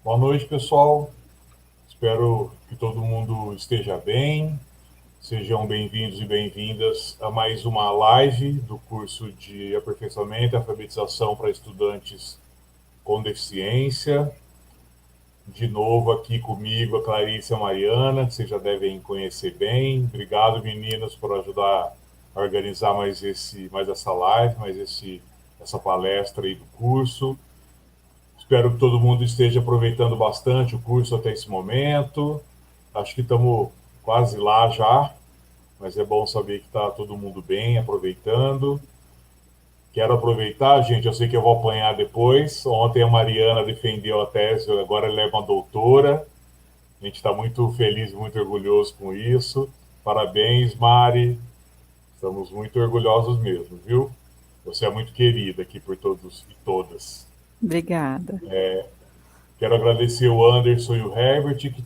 Boa noite, pessoal. Espero que todo mundo esteja bem. Sejam bem-vindos e bem-vindas a mais uma live do curso de aperfeiçoamento e alfabetização para estudantes com deficiência. De novo aqui comigo a Clarice e a Mariana, que vocês já devem conhecer bem. Obrigado, meninas, por ajudar a organizar mais essa live, essa palestra aí do curso. Espero que todo mundo esteja aproveitando bastante o curso até esse momento. Acho que estamos quase lá já, mas é bom saber que está todo mundo bem, aproveitando. Quero aproveitar, gente, eu sei que eu vou apanhar depois. Ontem a Mariana defendeu a tese, agora ela é uma doutora. A gente está muito feliz e muito orgulhoso com isso. Parabéns, Mari. Estamos muito orgulhosos mesmo, viu? Você é muito querida aqui por todos e todas. Obrigada. Quero agradecer o Anderson e o Herbert, que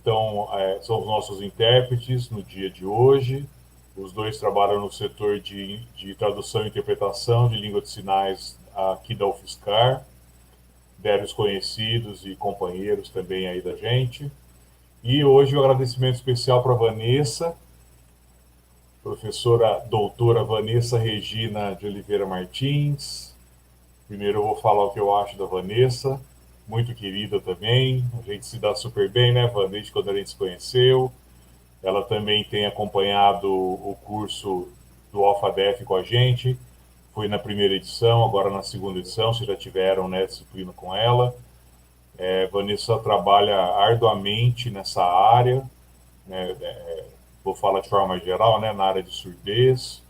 são os nossos intérpretes no dia de hoje. Os dois trabalham no setor de tradução e interpretação de língua de sinais aqui da UFSCar, velhos conhecidos e companheiros também aí da gente. E hoje o agradecimento especial para a Vanessa, professora doutora Vanessa Regina de Oliveira Martins. Primeiro eu vou falar o que eu acho da Vanessa, muito querida também, a gente se dá super bem, né, Van, desde quando a gente se conheceu. Ela também tem acompanhado o curso do Alfadef com a gente, foi na primeira edição, agora na segunda edição, vocês já tiveram, né, disciplina com ela. Vanessa trabalha arduamente nessa área, né, vou falar de forma geral, né, na área de surdez.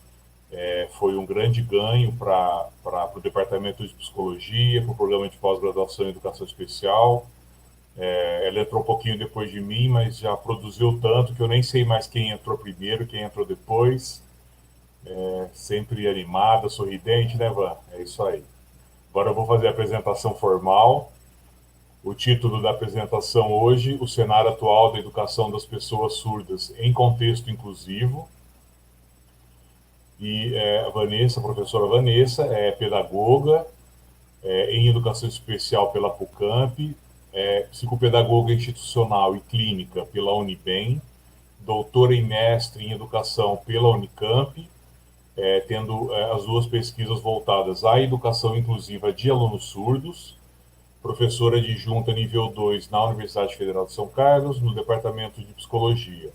Foi um grande ganho para o departamento de psicologia, para o programa de pós-graduação em educação especial. Ela entrou um pouquinho depois de mim, mas já produziu tanto que eu nem sei mais quem entrou primeiro, quem entrou depois. Sempre animada, sorridente, né, Van? É isso aí. Agora eu vou fazer a apresentação formal. O título da apresentação hoje: o cenário atual da educação das pessoas surdas em contexto inclusivo. E a Vanessa, a professora Vanessa, é pedagoga em educação especial pela PUCamp, psicopedagoga institucional e clínica pela Unibem, doutora e mestre em educação pela Unicamp, tendo as duas pesquisas voltadas à educação inclusiva de alunos surdos, professora adjunta nível 2 na Universidade Federal de São Carlos, no Departamento de Psicologia.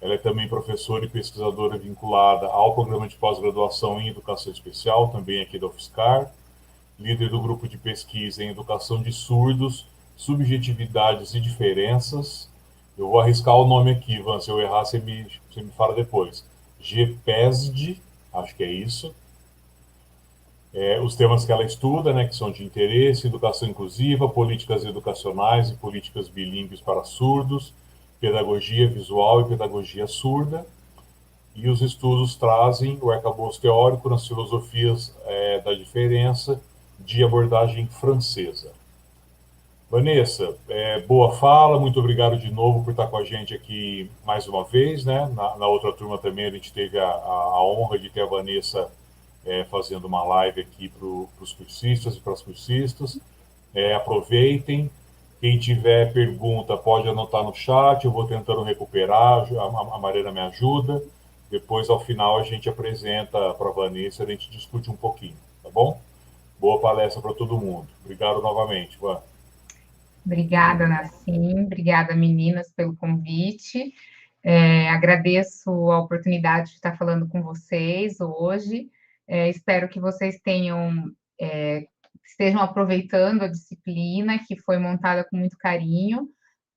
Ela é também professora e pesquisadora vinculada ao programa de pós-graduação em educação especial, também aqui da UFSCar, líder do grupo de pesquisa em educação de surdos, subjetividades e diferenças. Eu vou arriscar o nome aqui, Ivan, se eu errar, você me fala depois. GPESD, acho que é isso. Os temas que ela estuda, né, que são de interesse: educação inclusiva, políticas educacionais e políticas bilíngues para surdos, pedagogia visual e pedagogia surda. E os estudos trazem o arcabouço teórico nas filosofias da diferença de abordagem francesa. Vanessa, boa fala, muito obrigado de novo por estar com a gente aqui mais uma vez, né? Na outra turma também a gente teve a honra de ter a Vanessa fazendo uma live aqui para os cursistas e para as cursistas. Aproveitem. Quem tiver pergunta pode anotar no chat, eu vou tentando recuperar, a Mariana me ajuda. Depois, ao final, a gente apresenta para a Vanessa, a gente discute um pouquinho, tá bom? Boa palestra para todo mundo. Obrigado novamente, Van. Obrigada, Nassim. Obrigada, meninas, pelo convite. Agradeço a oportunidade de estar falando com vocês hoje. Espero que vocês estejam aproveitando a disciplina que foi montada com muito carinho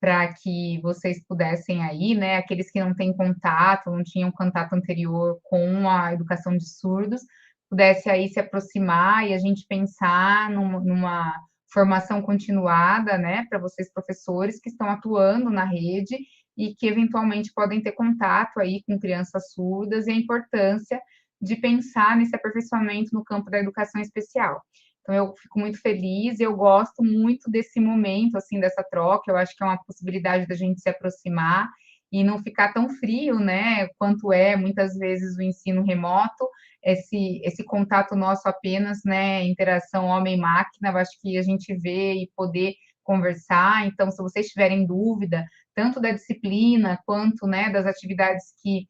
para que vocês pudessem aí, né, aqueles que não têm contato, não tinham contato anterior com a educação de surdos, pudesse aí se aproximar e a gente pensar numa formação continuada, né, para vocês professores que estão atuando na rede e que eventualmente podem ter contato aí com crianças surdas e a importância de pensar nesse aperfeiçoamento no campo da educação especial. Então, eu fico muito feliz e eu gosto muito desse momento, assim, dessa troca. Eu acho que é uma possibilidade da gente se aproximar e não ficar tão frio, né, quanto é, muitas vezes, o ensino remoto, esse contato nosso apenas, né, interação homem-máquina. Eu acho que a gente vê e poder conversar. Então, se vocês tiverem dúvida, tanto da disciplina quanto, né, das atividades que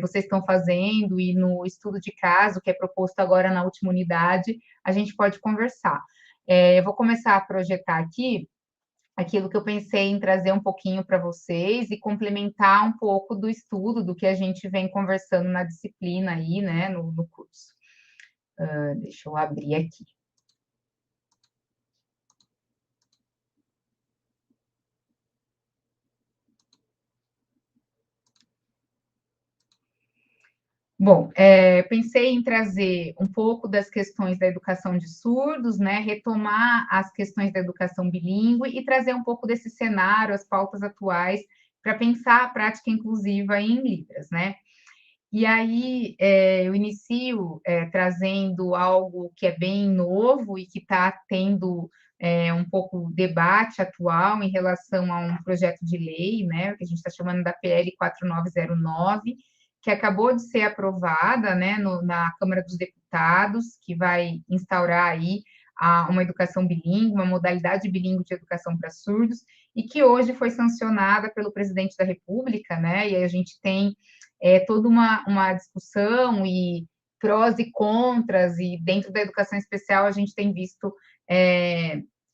vocês estão fazendo e no estudo de caso que é proposto agora na última unidade, a gente pode conversar. Eu vou começar a projetar aqui aquilo que eu pensei em trazer um pouquinho para vocês e complementar um pouco do estudo, do que a gente vem conversando na disciplina aí, né, no curso. Deixa eu abrir aqui. Bom, pensei em trazer um pouco das questões da educação de surdos, né, retomar as questões da educação bilíngue e trazer um pouco desse cenário, as pautas atuais, para pensar a prática inclusiva em Libras, né? E aí eu inicio trazendo algo que é bem novo e que está tendo um pouco debate atual em relação a um projeto de lei, né, que a gente está chamando da PL 4909, que acabou de ser aprovada, né, na Câmara dos Deputados, que vai instaurar aí uma educação bilíngue, uma modalidade bilíngue de educação para surdos, e que hoje foi sancionada pelo presidente da República, né, e aí a gente tem toda uma discussão e prós e contras, e dentro da educação especial a gente tem visto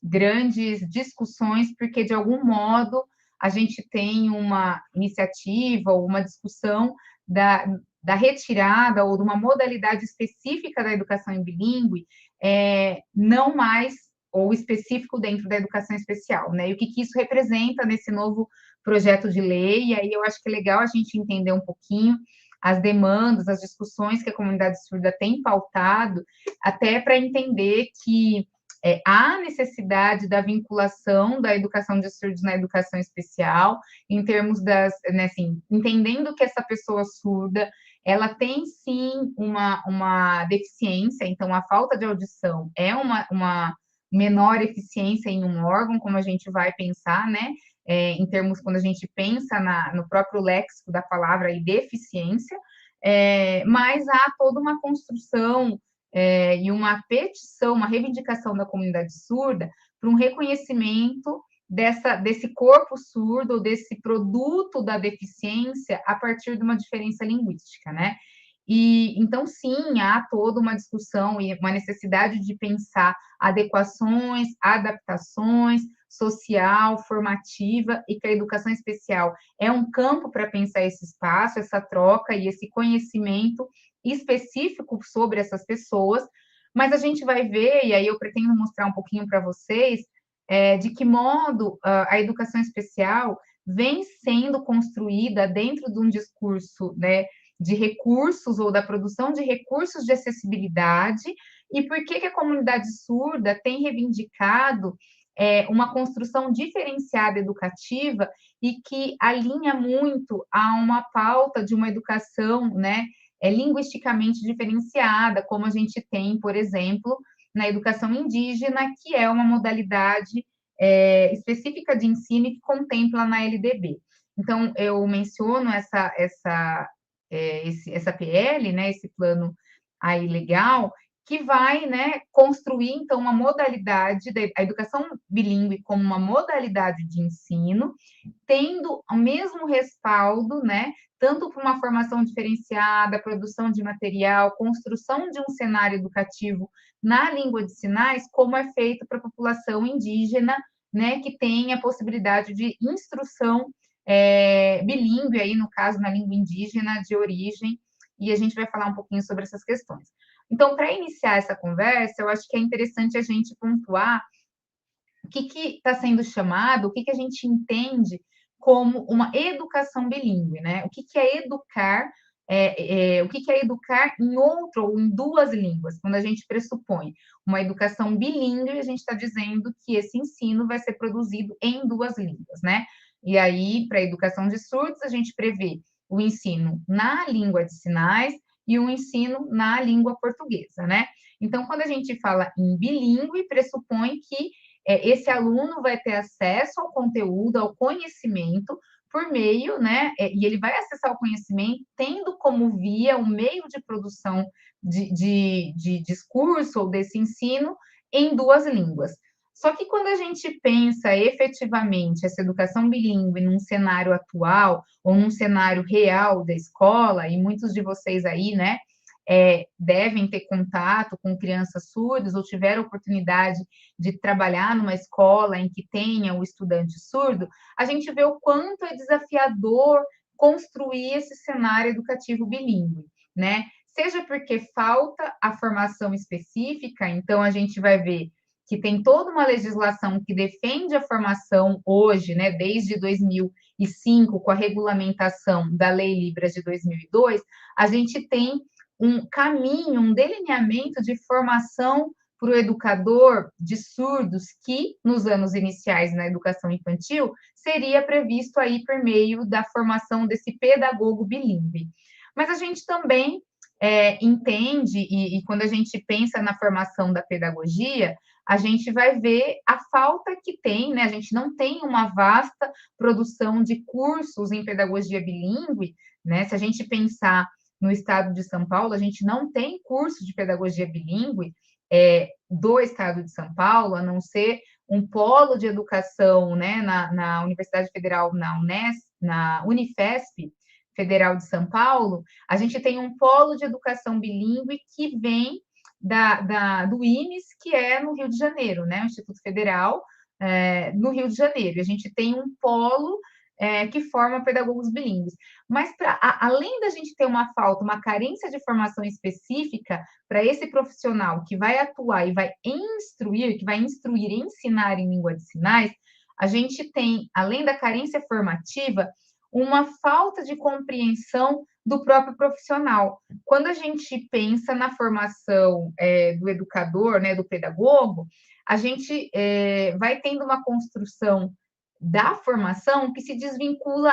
grandes discussões, porque de algum modo a gente tem uma iniciativa ou uma discussão da retirada ou de uma modalidade específica da educação em bilíngue, não mais ou específico dentro da educação especial, né? E o que isso representa nesse novo projeto de lei, e aí eu acho que é legal a gente entender um pouquinho as demandas, as discussões que a comunidade surda tem pautado, até para entender que há necessidade da vinculação da educação de surdos na educação especial, em termos né, assim, entendendo que essa pessoa surda, ela tem sim uma deficiência, então a falta de audição é uma menor eficiência em um órgão, como a gente vai pensar, né? Em termos, quando a gente pensa no próprio léxico da palavra e deficiência, mas há toda uma construção e uma petição, uma reivindicação da comunidade surda para um reconhecimento desse corpo surdo, desse produto da deficiência a partir de uma diferença linguística, né? E então, sim, há toda uma discussão e uma necessidade de pensar adequações, adaptações, social, formativa, e que a educação especial é um campo para pensar esse espaço, essa troca e esse conhecimento específico sobre essas pessoas, mas a gente vai ver, e aí eu pretendo mostrar um pouquinho para vocês, de que modo a educação especial vem sendo construída dentro de um discurso, né, de recursos ou da produção de recursos de acessibilidade, e por que a comunidade surda tem reivindicado uma construção diferenciada educativa e que alinha muito a uma pauta de uma educação, né, linguisticamente diferenciada, como a gente tem, por exemplo, na educação indígena, que é uma modalidade específica de ensino que contempla na LDB. Então, eu menciono essa PL, né, esse plano aí legal, que vai, né, construir, então, uma modalidade, a educação bilíngue como uma modalidade de ensino, tendo o mesmo respaldo, né, tanto para uma formação diferenciada, produção de material, construção de um cenário educativo na língua de sinais, como é feito para a população indígena, né, que tem a possibilidade de instrução bilíngue, aí, no caso, na língua indígena de origem, e a gente vai falar um pouquinho sobre essas questões. Então, para iniciar essa conversa, eu acho que é interessante a gente pontuar o que está sendo chamado, o que a gente entende como uma educação bilíngue, né? O que é educar, o que é educar em outra ou em duas línguas? Quando a gente pressupõe uma educação bilíngue, a gente está dizendo que esse ensino vai ser produzido em duas línguas, né? E aí, para a educação de surdos, a gente prevê o ensino na língua de sinais e o ensino na língua portuguesa, né? Então, quando a gente fala em bilíngue, pressupõe que esse aluno vai ter acesso ao conteúdo, ao conhecimento, por meio, né? E ele vai acessar o conhecimento tendo como via um meio de produção de discurso ou desse ensino em duas línguas. Só que quando a gente pensa efetivamente essa educação bilíngue num cenário atual, ou num cenário real da escola, e muitos de vocês aí, né, devem ter contato com crianças surdas ou tiveram oportunidade de trabalhar numa escola em que tenha o estudante surdo, a gente vê o quanto é desafiador construir esse cenário educativo bilíngue, né? Seja porque falta a formação específica, então a gente vai ver que tem toda uma legislação que defende a formação hoje, né, desde 2005, com a regulamentação da Lei Libras de 2002, a gente tem um caminho, um delineamento de formação para o educador de surdos que, nos anos iniciais na educação infantil, seria previsto aí por meio da formação desse pedagogo bilíngue. Mas a gente também entende, e quando a gente pensa na formação da pedagogia, a gente vai ver a falta que tem, né? A gente não tem uma vasta produção de cursos em pedagogia bilíngue, né? Se a gente pensar no estado de São Paulo, a gente não tem curso de pedagogia bilíngue do estado de São Paulo, a não ser um polo de educação, né, na Universidade Federal, na Unifesp Federal de São Paulo, a gente tem um polo de educação bilíngue que vem do IMES, que é no Rio de Janeiro, né, o Instituto Federal, no Rio de Janeiro. A gente tem um polo que forma pedagogos bilíngues. Mas, além da gente ter uma falta, uma carência de formação específica para esse profissional que vai atuar e vai instruir, e ensinar em língua de sinais, a gente tem, além da carência formativa, uma falta de compreensão do próprio profissional. Quando a gente pensa na formação do educador, né, do pedagogo, a gente vai tendo uma construção da formação que se desvincula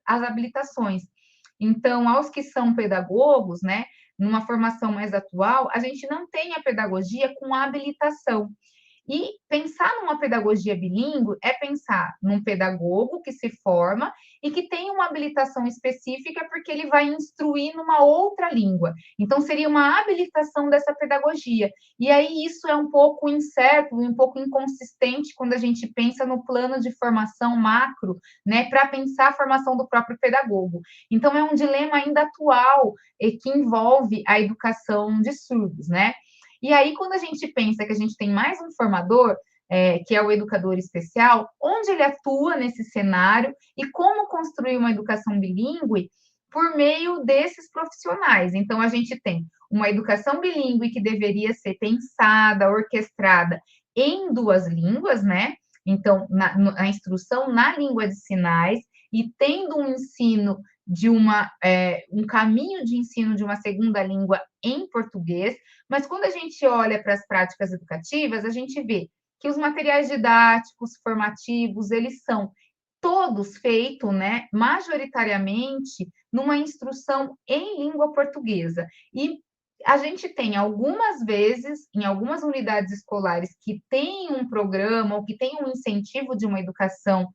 às habilitações. Então, aos que são pedagogos, né, numa formação mais atual, a gente não tem a pedagogia com a habilitação. E pensar numa pedagogia bilíngue é pensar num pedagogo que se forma e que tem uma habilitação específica porque ele vai instruir numa outra língua. Então, seria uma habilitação dessa pedagogia. E aí isso é um pouco incerto e um pouco inconsistente quando a gente pensa no plano de formação macro, né, para pensar a formação do próprio pedagogo. Então, é um dilema ainda atual que envolve a educação de surdos, né? E aí, quando a gente pensa que a gente tem mais um formador, que é o educador especial, onde ele atua nesse cenário e como construir uma educação bilíngue por meio desses profissionais. Então, a gente tem uma educação bilíngue que deveria ser pensada, orquestrada em duas línguas, né? Então, a instrução na língua de sinais e tendo um ensino um caminho de ensino de uma segunda língua em português, mas quando a gente olha para as práticas educativas, a gente vê que os materiais didáticos, formativos, eles são todos feitos, né, majoritariamente, numa instrução em língua portuguesa. E a gente tem algumas vezes, em algumas unidades escolares, que tem um programa ou que tem um incentivo de uma educação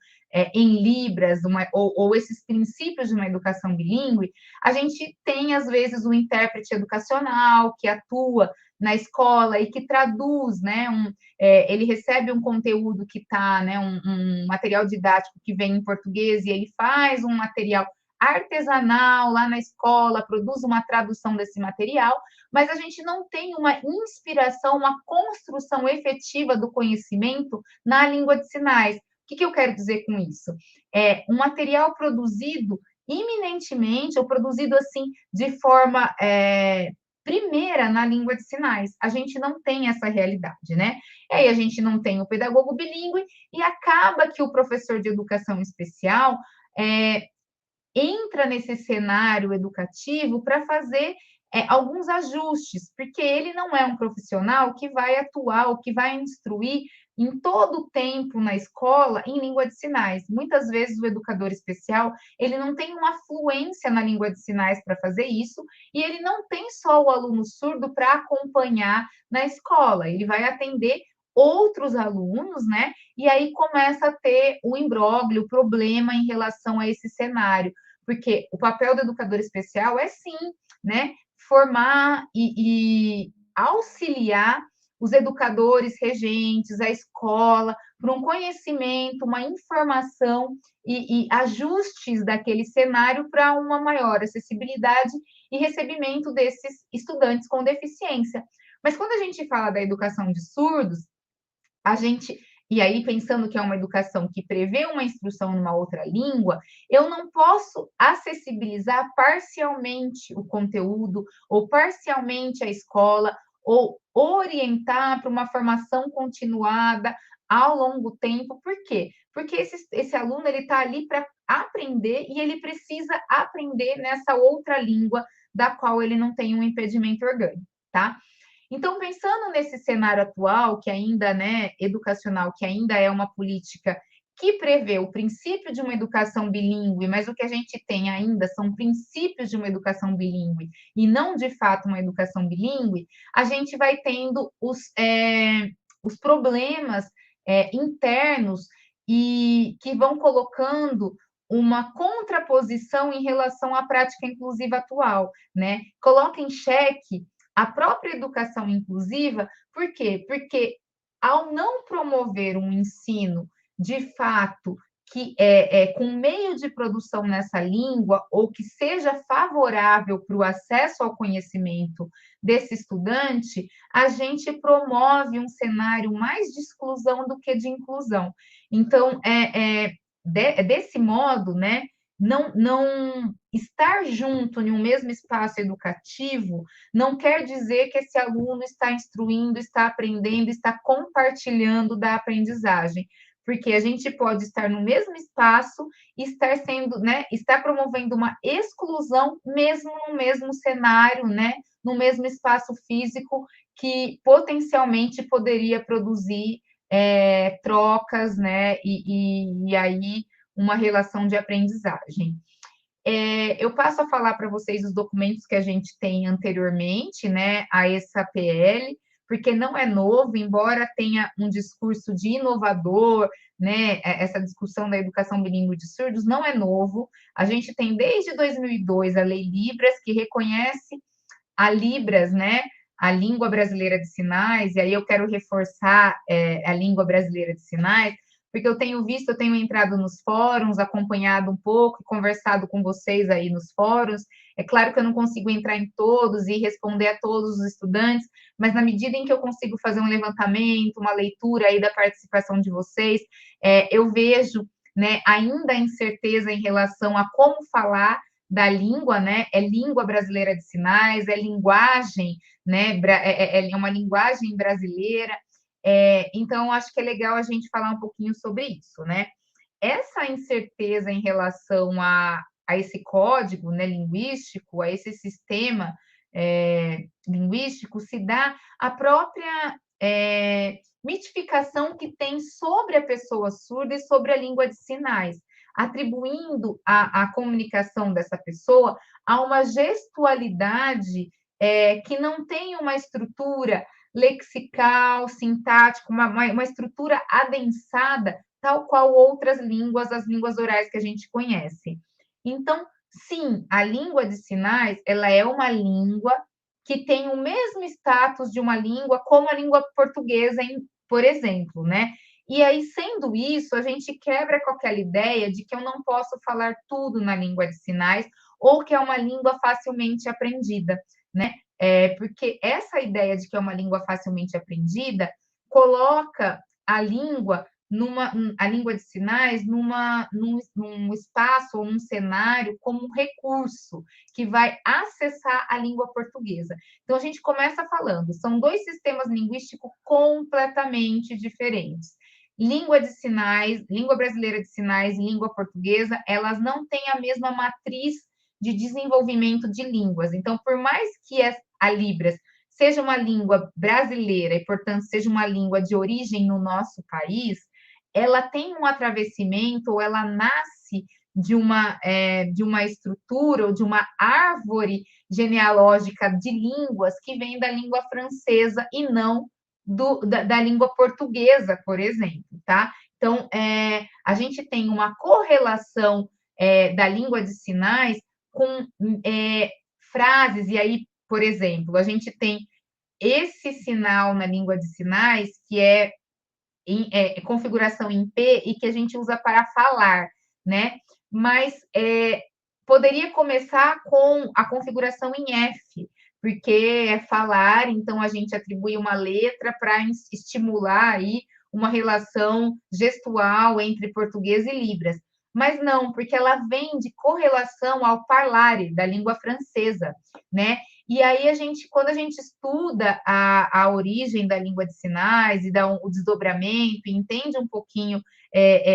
em Libras, ou esses princípios de uma educação bilíngue, a gente tem, às vezes, um intérprete educacional que atua na escola e que traduz, né? Ele recebe um conteúdo que está, né? Um material didático que vem em português e ele faz um material artesanal lá na escola, produz uma tradução desse material, mas a gente não tem uma inspiração, uma construção efetiva do conhecimento na língua de sinais. O que eu quero dizer com isso? É um material produzido iminentemente, ou produzido assim de forma primeira na língua de sinais. A gente não tem essa realidade, né? E aí a gente não tem o pedagogo bilíngue e acaba que o professor de educação especial entra nesse cenário educativo para fazer alguns ajustes, porque ele não é um profissional que vai atuar ou que vai instruir em todo o tempo na escola em língua de sinais. Muitas vezes o educador especial, ele não tem uma fluência na língua de sinais para fazer isso, e ele não tem só o aluno surdo para acompanhar na escola, ele vai atender outros alunos, né? E aí começa a ter o imbróglio, o problema em relação a esse cenário, porque o papel do educador especial é sim, né? Formar e auxiliar os educadores regentes, a escola, por um conhecimento, uma informação e ajustes daquele cenário para uma maior acessibilidade e recebimento desses estudantes com deficiência. Mas quando a gente fala da educação de surdos, a gente, e aí pensando que é uma educação que prevê uma instrução numa outra língua, eu não posso acessibilizar parcialmente o conteúdo ou parcialmente a escola ou orientar para uma formação continuada ao longo do tempo. Por quê? Porque esse aluno ele está ali para aprender e ele precisa aprender nessa outra língua da qual ele não tem um impedimento orgânico, tá? Então, pensando nesse cenário atual, que ainda, né, educacional, que ainda é uma política que prevê o princípio de uma educação bilíngue, mas o que a gente tem ainda são princípios de uma educação bilíngue e não, de fato, uma educação bilíngue, a gente vai tendo os problemas internos e que vão colocando uma contraposição em relação à prática inclusiva atual, né? Coloca em xeque a própria educação inclusiva, por quê? Porque ao não promover um ensino de fato que com meio de produção nessa língua ou que seja favorável para o acesso ao conhecimento desse estudante, a gente promove um cenário mais de exclusão do que de inclusão. Então, desse modo, né, não estar junto em um mesmo espaço educativo não quer dizer que esse aluno está instruindo, está aprendendo, está compartilhando da aprendizagem, porque a gente pode estar no mesmo espaço e estar sendo, né, estar promovendo uma exclusão mesmo no mesmo cenário, né, no mesmo espaço físico que potencialmente poderia produzir trocas, né, e aí uma relação de aprendizagem. Eu passo a falar para vocês os documentos que a gente tem anteriormente, né, a essa PL, porque não é novo, embora tenha um discurso de inovador, né, essa discussão da educação bilíngue de surdos não é novo. A gente tem desde 2002 a Lei Libras, que reconhece a Libras, né, a língua brasileira de sinais, e aí eu quero reforçar a língua brasileira de sinais, porque eu tenho visto, eu tenho entrado nos fóruns, acompanhado um pouco, conversado com vocês aí nos fóruns. É claro que eu não consigo entrar em todos e responder a todos os estudantes, mas na medida em que eu consigo fazer um levantamento, uma leitura aí da participação de vocês, eu vejo, né, ainda incerteza em relação a como falar da língua, né? É língua brasileira de sinais, é linguagem, né? É uma linguagem brasileira. Então, acho que é legal a gente falar um pouquinho sobre isso, né? Essa incerteza em relação a esse código, né, linguístico, a esse sistema linguístico, se dá a própria mitificação que tem sobre a pessoa surda e sobre a língua de sinais, atribuindo a comunicação dessa pessoa a uma gestualidade que não tem uma estrutura lexical, sintática, uma estrutura adensada, tal qual outras línguas, as línguas orais que a gente conhece. Então, sim, a língua de sinais, ela é uma língua que tem o mesmo status de uma língua como a língua portuguesa, por exemplo, né? E aí, sendo isso, a gente quebra com aquela ideia de que eu não posso falar tudo na língua de sinais ou que é uma língua facilmente aprendida, né? Porque essa ideia de que é uma língua facilmente aprendida coloca a língua de sinais num espaço ou num cenário como um recurso que vai acessar a língua portuguesa. Então, a gente começa falando, são dois sistemas linguísticos completamente diferentes. Língua de sinais, língua brasileira de sinais e língua portuguesa, elas não têm a mesma matriz de desenvolvimento de línguas. Então, por mais que a Libras seja uma língua brasileira e, portanto, seja uma língua de origem no nosso país, ela tem um atravessamento ou ela nasce de uma estrutura ou de uma árvore genealógica de línguas que vem da língua francesa e não da língua portuguesa, por exemplo, tá? Então, a gente tem uma correlação da língua de sinais com frases, e aí, por exemplo, a gente tem esse sinal na língua de sinais, que é configuração em P e que a gente usa para falar, né? Mas poderia começar com a configuração em F, porque é falar, então a gente atribui uma letra para estimular aí uma relação gestual entre português e Libras. Mas não, porque ela vem de correlação ao parlare da língua francesa, né? E aí quando a gente estuda a origem da língua de sinais e dá o desdobramento, e entende um pouquinho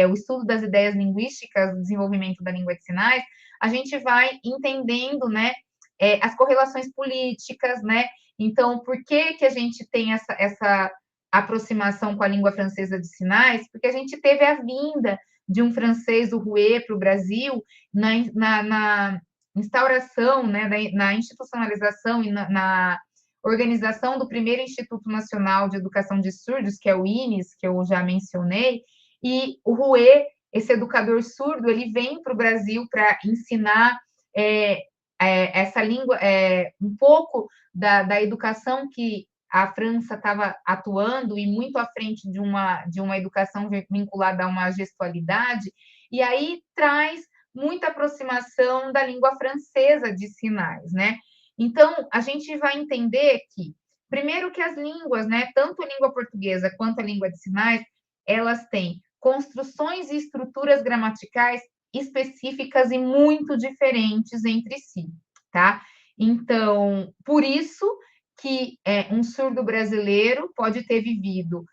o estudo das ideias linguísticas, do desenvolvimento da língua de sinais, a gente vai entendendo, né, as correlações políticas, né? Então, por que a gente tem essa aproximação com a língua francesa de sinais? Porque a gente teve a vinda de um francês, o Rouet, para o Brasil, na instauração, né, na institucionalização e na organização do primeiro Instituto Nacional de Educação de Surdos, que é o INES, que eu já mencionei, e o Rouet, esse educador surdo, ele vem para o Brasil para ensinar essa língua, um pouco da educação que a França estava atuando e muito à frente de uma educação vinculada a uma gestualidade, e aí traz muita aproximação da língua francesa de sinais, né? Então, a gente vai entender que, primeiro que as línguas, né, tanto a língua portuguesa quanto a língua de sinais, elas têm construções e estruturas gramaticais específicas e muito diferentes entre si, tá? Então, por isso que um surdo brasileiro pode ter vivido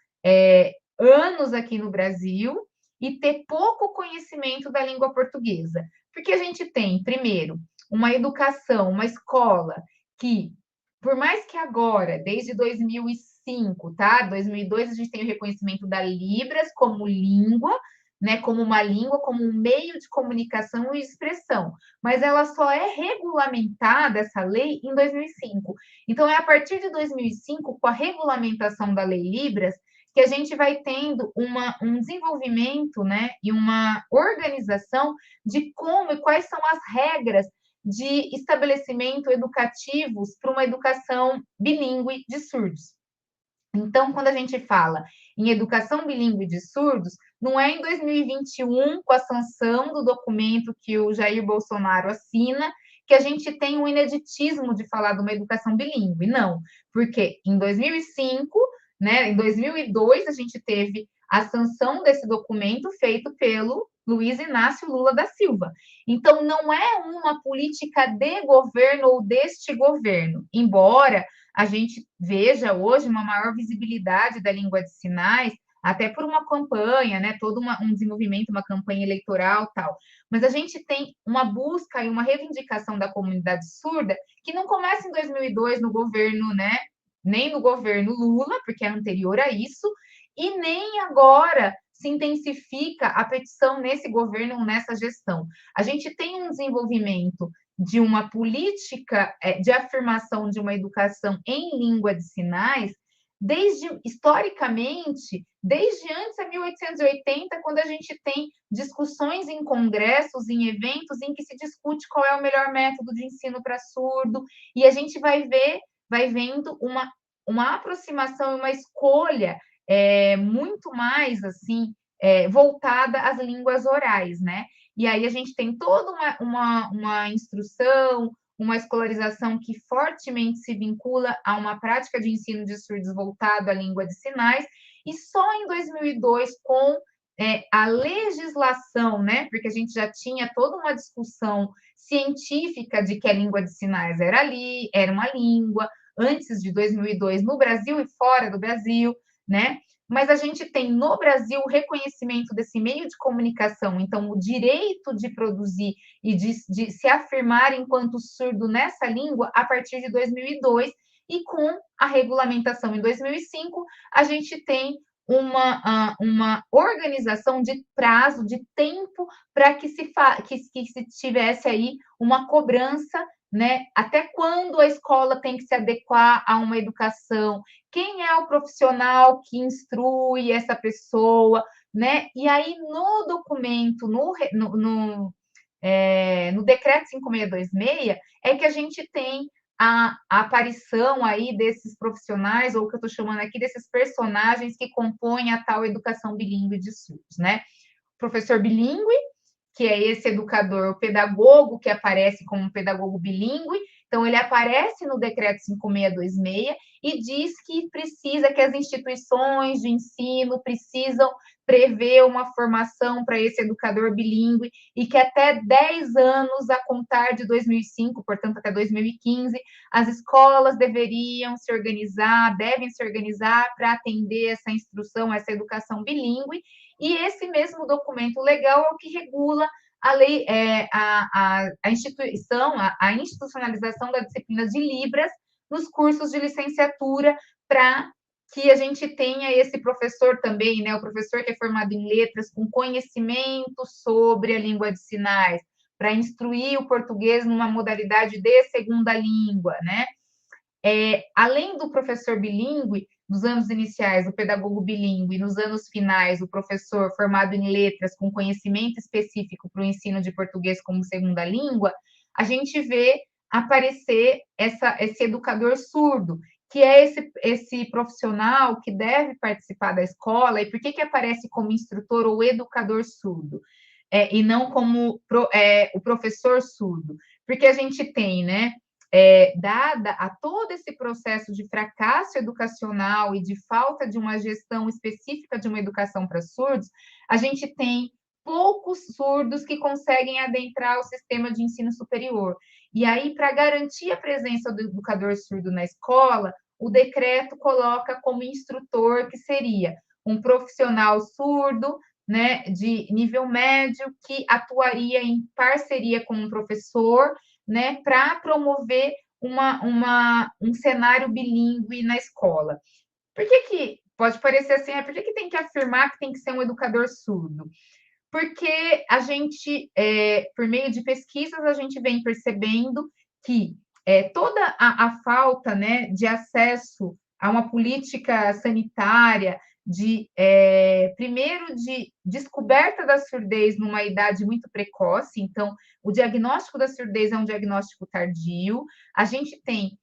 anos aqui no Brasil e ter pouco conhecimento da língua portuguesa. Porque a gente tem, primeiro, uma educação, uma escola que, por mais que agora, desde 2005, tá? 2002 a gente tem o reconhecimento da Libras como língua, né, como uma língua, como um meio de comunicação e expressão, mas ela só é regulamentada, essa lei, em 2005. Então, é a partir de 2005, com a regulamentação da Lei Libras, que a gente vai tendo um desenvolvimento, né, e uma organização de como e quais são as regras de estabelecimento educativos para uma educação bilíngue de surdos. Então, quando a gente fala em educação bilíngue de surdos, não é em 2021, com a sanção do documento que o Jair Bolsonaro assina, que a gente tem um ineditismo de falar de uma educação bilíngue. Não, porque em 2005, né, em 2002, a gente teve a sanção desse documento feito pelo Luiz Inácio Lula da Silva. Então, não é uma política de governo ou deste governo, embora a gente veja hoje uma maior visibilidade da língua de sinais, até por uma campanha, né, todo um desenvolvimento, uma campanha eleitoral tal. Mas a gente tem uma busca e uma reivindicação da comunidade surda que não começa em 2002 no governo, né, nem no governo Lula, porque é anterior a isso, e nem agora se intensifica a petição nesse governo, nessa gestão. A gente tem um desenvolvimento de uma política de afirmação de uma educação em língua de sinais, historicamente, desde antes de 1880, quando a gente tem discussões em congressos, em eventos, em que se discute qual é o melhor método de ensino para surdo, e a gente vai vendo uma aproximação e uma escolha muito mais assim voltada às línguas orais, né? E aí a gente tem toda uma instrução, uma escolarização que fortemente se vincula a uma prática de ensino de surdos voltado à língua de sinais, e só em 2002, com a legislação, né? Porque a gente já tinha toda uma discussão científica de que a língua de sinais era uma língua, antes de 2002, no Brasil e fora do Brasil, né? Mas a gente tem no Brasil o reconhecimento desse meio de comunicação, então o direito de produzir e de se afirmar enquanto surdo nessa língua a partir de 2002, e com a regulamentação em 2005, a gente tem uma organização de prazo, de tempo, para que se tivesse aí uma cobrança, né? Até quando a escola tem que se adequar a uma educação, quem é o profissional que instrui essa pessoa, né? E aí, no documento, no decreto 5626, é que a gente tem a aparição aí desses profissionais, ou o que eu estou chamando aqui, desses personagens que compõem a tal educação bilíngue de surdos, né? Professor bilíngue, que é esse educador, o pedagogo, que aparece como um pedagogo bilíngue. Então, ele aparece no decreto 5626 e diz que precisa, que as instituições de ensino precisam prever uma formação para esse educador bilíngue e que até 10 anos a contar de 2005, portanto, até 2015, as escolas devem se organizar para atender essa instrução, essa educação bilíngue, e esse mesmo documento legal é o que regula a lei, a instituição, a institucionalização da disciplina de Libras nos cursos de licenciatura, para que a gente tenha esse professor também, né, o professor que é formado em letras, com conhecimento sobre a língua de sinais, para instruir o português numa modalidade de segunda língua, né? Além do professor bilíngue, nos anos iniciais, o pedagogo bilíngue, nos anos finais, o professor formado em letras com conhecimento específico para o ensino de português como segunda língua, a gente vê aparecer esse educador surdo, que é esse profissional que deve participar da escola. E por que aparece como instrutor ou educador surdo? E não como o professor surdo? Porque a gente tem, né, dada a todo esse processo de fracasso educacional e de falta de uma gestão específica de uma educação para surdos, a gente tem poucos surdos que conseguem adentrar o sistema de ensino superior. E aí, para garantir a presença do educador surdo na escola, o decreto coloca como instrutor, que seria um profissional surdo, né, de nível médio, que atuaria em parceria com um professor, né, para promover um cenário bilíngue na escola. Por que pode parecer assim, por que tem que afirmar que tem que ser um educador surdo? Porque a gente, por meio de pesquisas, a gente vem percebendo que toda a falta, né, de acesso a uma política sanitária, primeiro, de descoberta da surdez numa idade muito precoce. Então, o diagnóstico da surdez é um diagnóstico tardio. A gente tem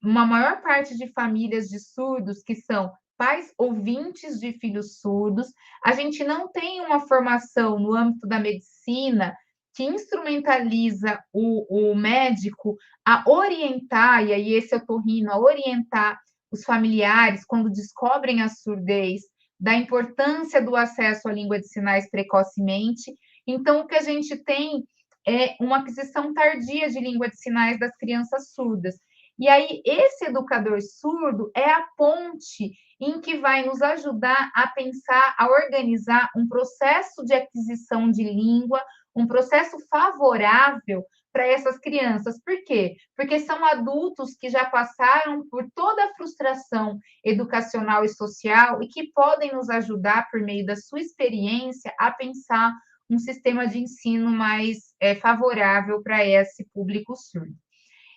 uma maior parte de famílias de surdos que são pais ouvintes de filhos surdos. A gente não tem uma formação no âmbito da medicina que instrumentaliza o médico a orientar, e aí esse otorrino, a orientar os familiares, quando descobrem a surdez, da importância do acesso à língua de sinais precocemente. Então, o que a gente tem é uma aquisição tardia de língua de sinais das crianças surdas. E aí, esse educador surdo é a ponte em que vai nos ajudar a pensar, a organizar um processo de aquisição de língua, um processo favorável para essas crianças. Por quê? Porque são adultos que já passaram por toda a frustração educacional e social e que podem nos ajudar, por meio da sua experiência, a pensar um sistema de ensino mais favorável para esse público surdo.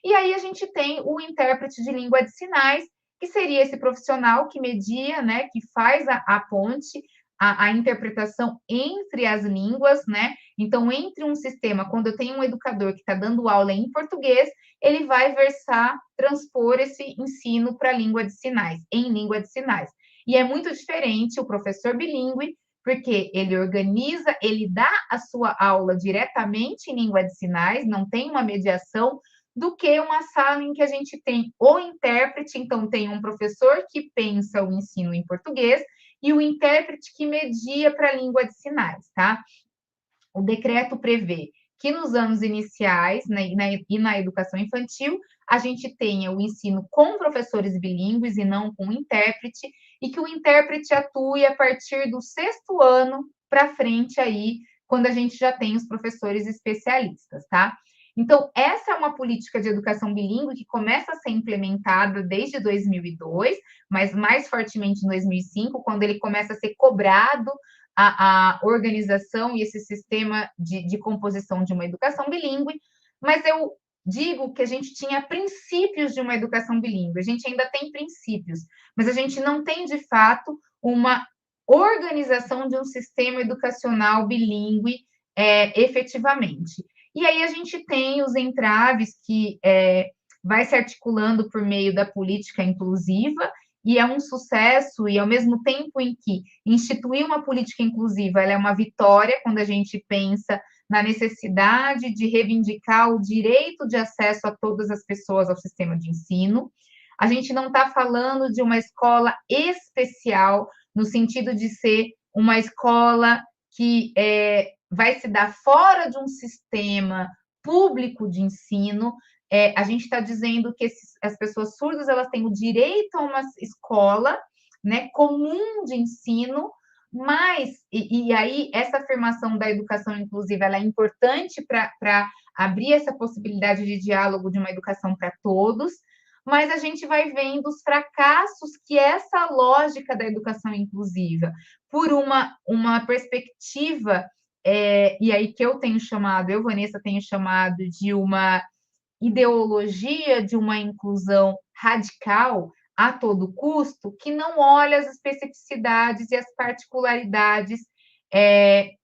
E aí a gente tem o intérprete de língua de sinais, que seria esse profissional que media, né, que faz a ponte, a interpretação entre as línguas, né? Então, entre um sistema, quando eu tenho um educador que está dando aula em português, ele vai transpor esse ensino para a língua de sinais, em língua de sinais. E é muito diferente o professor bilíngue, porque ele organiza, ele dá a sua aula diretamente em língua de sinais, não tem uma mediação, do que uma sala em que a gente tem o intérprete. Então, tem um professor que pensa o ensino em português e o intérprete que media para a língua de sinais, tá? O decreto prevê que nos anos iniciais, né, e na educação infantil, a gente tenha o ensino com professores bilíngues e não com intérprete, e que o intérprete atue a partir do 6º ano para frente aí, quando a gente já tem os professores especialistas, tá? Então, essa é uma política de educação bilíngue que começa a ser implementada desde 2002, mas mais fortemente em 2005, quando ele começa a ser cobrado a organização e esse sistema de composição de uma educação bilíngue. Mas eu digo que a gente tinha princípios de uma educação bilíngue, a gente ainda tem princípios, mas a gente não tem, de fato, uma organização de um sistema educacional bilíngue efetivamente. E aí a gente tem os entraves que vai se articulando por meio da política inclusiva, e é um sucesso, e ao mesmo tempo em que instituir uma política inclusiva ela é uma vitória quando a gente pensa na necessidade de reivindicar o direito de acesso a todas as pessoas ao sistema de ensino. A gente não está falando de uma escola especial, no sentido de ser uma escola que vai se dar fora de um sistema público de ensino. A gente está dizendo que as pessoas surdas elas têm o direito a uma escola, né, comum de ensino, mas, e aí, essa afirmação da educação inclusiva ela é importante para abrir essa possibilidade de diálogo de uma educação para todos, mas a gente vai vendo os fracassos que essa lógica da educação inclusiva, por uma perspectiva, e aí que eu tenho chamado, eu, Vanessa, tenho chamado de uma ideologia de uma inclusão radical a todo custo, que não olha as especificidades e as particularidades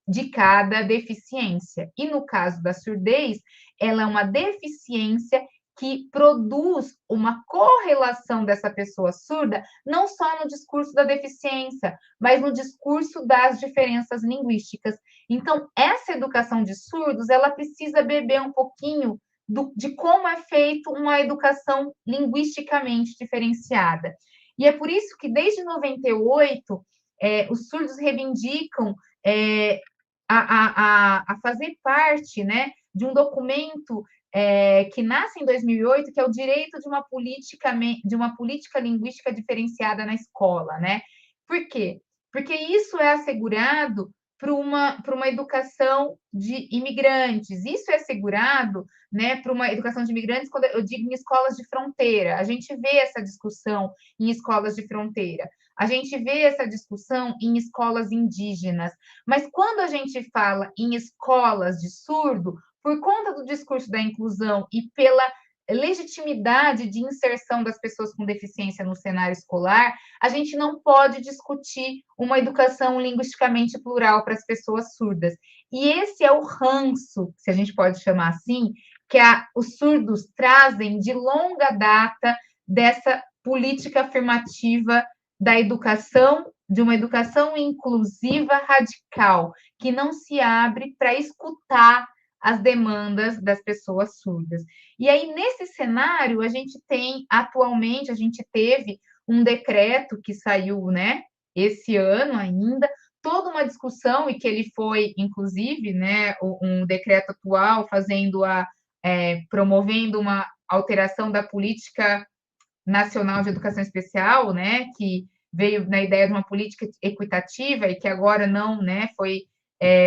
de cada deficiência. E no caso da surdez, ela é uma deficiência que produz uma correlação dessa pessoa surda, não só no discurso da deficiência, mas no discurso das diferenças linguísticas. Então, essa educação de surdos, ela precisa beber um pouquinho de como é feita uma educação linguisticamente diferenciada. E é por isso que, desde 98, os surdos reivindicam a fazer parte, né, de um documento que nasce em 2008, que é o direito de uma política linguística diferenciada na escola, né? Por quê? Porque isso é assegurado para uma educação de imigrantes. Isso é assegurado, né, para uma educação de imigrantes, quando eu digo em escolas de fronteira. A gente vê essa discussão em escolas de fronteira. A gente vê essa discussão em escolas indígenas. Mas quando a gente fala em escolas de surdo, por conta do discurso da inclusão e pela legitimidade de inserção das pessoas com deficiência no cenário escolar, a gente não pode discutir uma educação linguisticamente plural para as pessoas surdas. E esse é o ranço, se a gente pode chamar assim, que os surdos trazem de longa data dessa política afirmativa da educação, de uma educação inclusiva radical, que não se abre para escutar as demandas das pessoas surdas. E aí, nesse cenário, a gente teve um decreto que saiu, né, esse ano ainda, toda uma discussão, e que ele foi, inclusive, né, um decreto atual promovendo uma alteração da política nacional de educação especial, né, que veio na ideia de uma política equitativa e que agora não, né,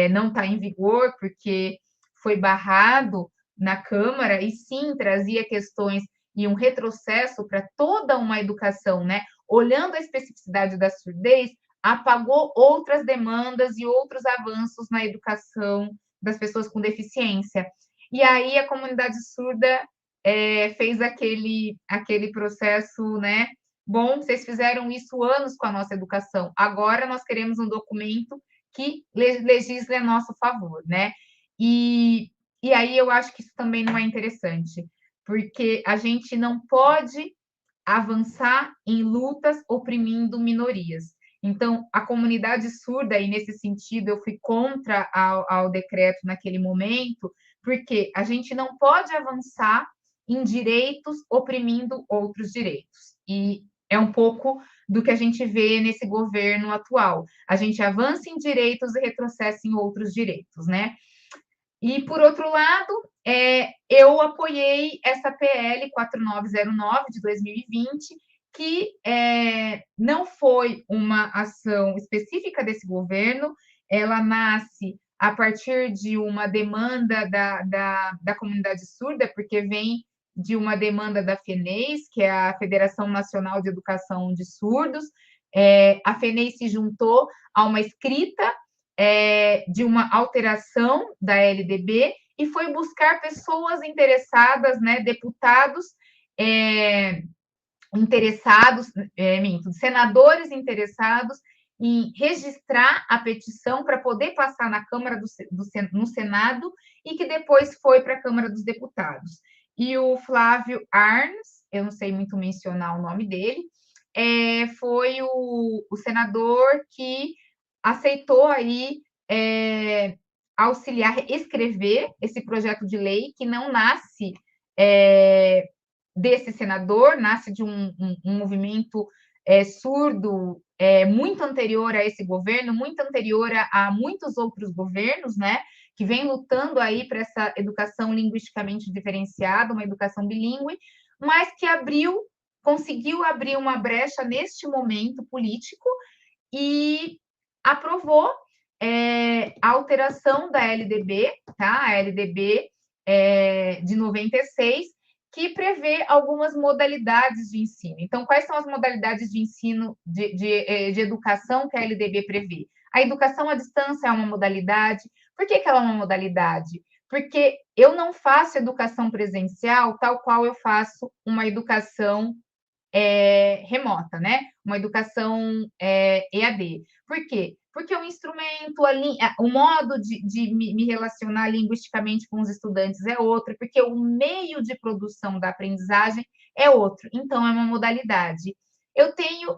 não está em vigor porque foi barrado na Câmara, e sim trazia questões e um retrocesso para toda uma educação, né? Olhando a especificidade da surdez, apagou outras demandas e outros avanços na educação das pessoas com deficiência. E aí a comunidade surda fez aquele processo, né? Bom, vocês fizeram isso anos com a nossa educação, agora nós queremos um documento que legisle a nosso favor, né? E aí eu acho que isso também não é interessante, porque a gente não pode avançar em lutas oprimindo minorias. Então, a comunidade surda, e nesse sentido eu fui contra ao decreto naquele momento, porque a gente não pode avançar em direitos oprimindo outros direitos. E é um pouco do que a gente vê nesse governo atual. A gente avança em direitos e retrocessa em outros direitos, né? E, por outro lado, eu apoiei essa PL 4909 de 2020, que não foi uma ação específica desse governo, ela nasce a partir de uma demanda da comunidade surda, porque vem de uma demanda da FENEIS, que é a Federação Nacional de Educação de Surdos. A FENEIS se juntou a uma escrita de uma alteração da LDB e foi buscar pessoas interessadas, né, deputados interessados, senadores interessados em registrar a petição para poder passar na Câmara no Senado e que depois foi para a Câmara dos Deputados. e o Flávio Arns, eu não sei muito mencionar o nome dele, foi o senador que aceitou aí auxiliar, escrever esse projeto de lei, que não nasce desse senador, nasce de um movimento surdo muito anterior a esse governo, muito anterior a muitos outros governos, né? Que vem lutando aí para essa educação linguisticamente diferenciada, uma educação bilíngue, mas que conseguiu abrir uma brecha neste momento político e aprovou a alteração da LDB, tá? A LDB de 96, que prevê algumas modalidades de ensino. Então, quais são as modalidades de ensino de educação que a LDB prevê? A educação à distância é uma modalidade. Por que ela é uma modalidade? Porque eu não faço educação presencial tal qual eu faço uma educação remota, né? Uma educação EAD. Por quê? Porque o instrumento, o modo de me relacionar linguisticamente com os estudantes é outro, porque o meio de produção da aprendizagem é outro. Então, é uma modalidade. Eu tenho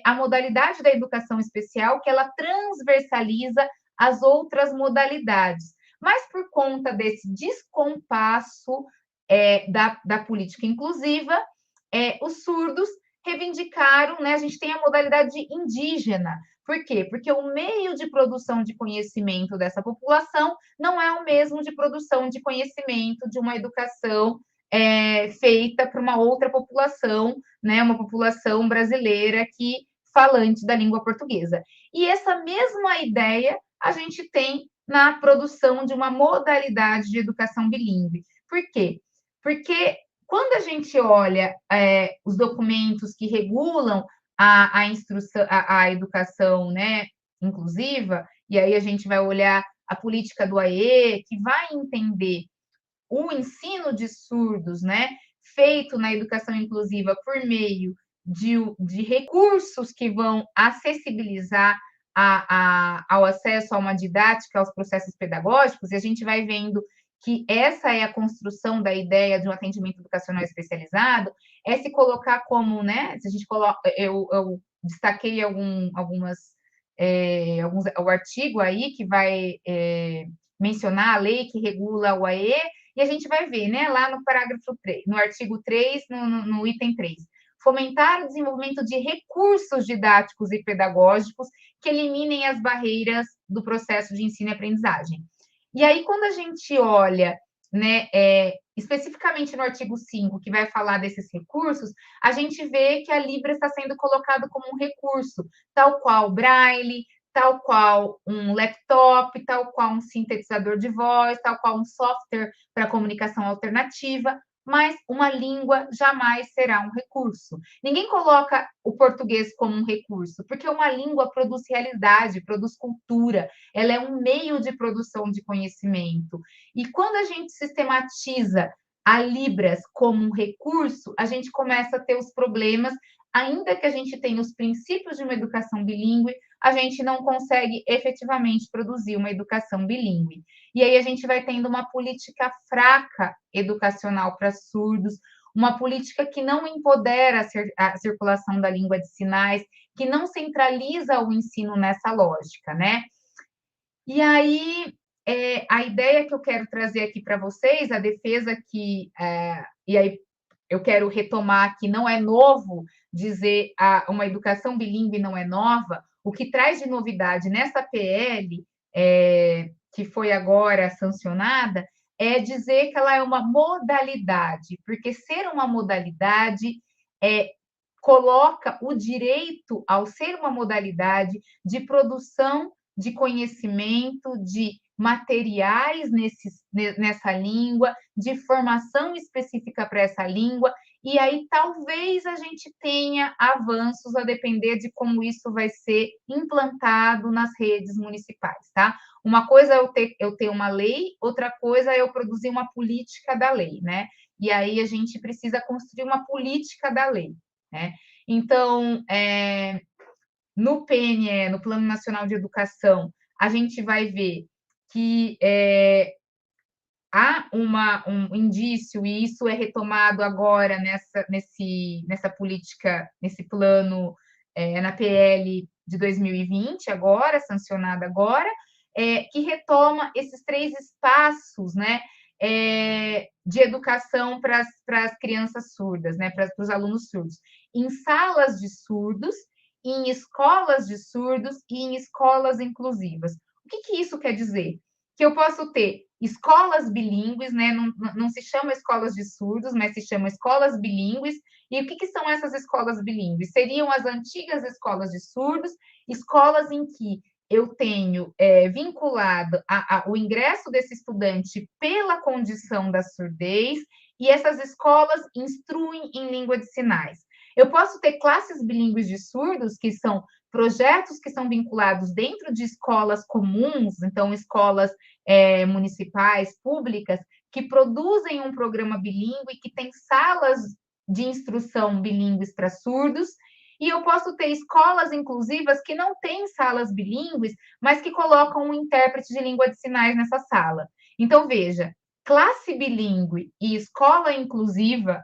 a modalidade da educação especial, que ela transversaliza as outras modalidades. Mas por conta desse descompasso da política inclusiva, os surdos reivindicaram, né? A gente tem a modalidade indígena. Por quê? Porque o meio de produção de conhecimento dessa população não é o mesmo de produção de conhecimento de uma educação feita para uma outra população, né? Uma população brasileira que falante da língua portuguesa. E essa mesma ideia a gente tem na produção de uma modalidade de educação bilíngue. Por quê? Porque quando a gente olha os documentos que regulam a instrução, a educação, né, inclusiva, e aí a gente vai olhar a política do AE, que vai entender o ensino de surdos, né, feito na educação inclusiva por meio de recursos que vão acessibilizar ao acesso a uma didática, aos processos pedagógicos, e a gente vai vendo que essa é a construção da ideia de um atendimento educacional especializado, é se colocar como, né, se a gente coloca, eu destaquei o artigo aí que vai mencionar a lei que regula o AE, e a gente vai ver, né, lá no parágrafo 3, no artigo 3, no item 3, fomentar o desenvolvimento de recursos didáticos e pedagógicos que eliminem as barreiras do processo de ensino e aprendizagem. E aí, quando a gente olha, né, especificamente no artigo 5, que vai falar desses recursos, a gente vê que a Libra está sendo colocado como um recurso, tal qual Braille, tal qual um laptop, tal qual um sintetizador de voz, tal qual um software para comunicação alternativa, mas uma língua jamais será um recurso. Ninguém coloca o português como um recurso, porque uma língua produz realidade, produz cultura, ela é um meio de produção de conhecimento. E quando a gente sistematiza a Libras como um recurso, a gente começa a ter os problemas, ainda que a gente tenha os princípios de uma educação bilíngue, a gente não consegue efetivamente produzir uma educação bilíngue. E aí a gente vai tendo uma política fraca educacional para surdos, uma política que não empodera a circulação da língua de sinais, que não centraliza o ensino nessa lógica, né? E aí, a ideia que eu quero trazer aqui para vocês, a defesa que, e aí eu quero retomar que não é novo dizer uma educação bilíngue não é nova, o que traz de novidade nessa PL, que foi agora sancionada, é dizer que ela é uma modalidade, porque ser uma modalidade coloca o direito, ao ser uma modalidade, de produção de conhecimento, de materiais nessa língua, de formação específica para essa língua, e aí talvez a gente tenha avanços a depender de como isso vai ser implantado nas redes municipais, tá? Uma coisa é eu ter uma lei, outra coisa é eu produzir uma política da lei, né? E aí a gente precisa construir uma política da lei, né? Então, no PNE, no Plano Nacional de Educação, a gente vai ver que há um indício, e isso é retomado agora nessa política, nesse plano, na PL de 2020, agora, sancionada agora, que retoma esses 3 espaços, né, de educação para as crianças surdas, né, para os alunos surdos, em salas de surdos, em escolas de surdos e em escolas inclusivas. O que isso quer dizer? Que eu posso ter escolas bilíngues, né? Não se chama escolas de surdos, mas se chama escolas bilíngues. E o que são essas escolas bilíngues? Seriam as antigas escolas de surdos, escolas em que eu tenho vinculado o ingresso desse estudante pela condição da surdez, e essas escolas instruem em língua de sinais. Eu posso ter classes bilíngues de surdos, que são projetos que são vinculados dentro de escolas comuns, então escolas municipais, públicas, que produzem um programa bilíngue, que tem salas de instrução bilíngues para surdos, e eu posso ter escolas inclusivas que não têm salas bilíngues, mas que colocam um intérprete de língua de sinais nessa sala. Então, veja, classe bilíngue e escola inclusiva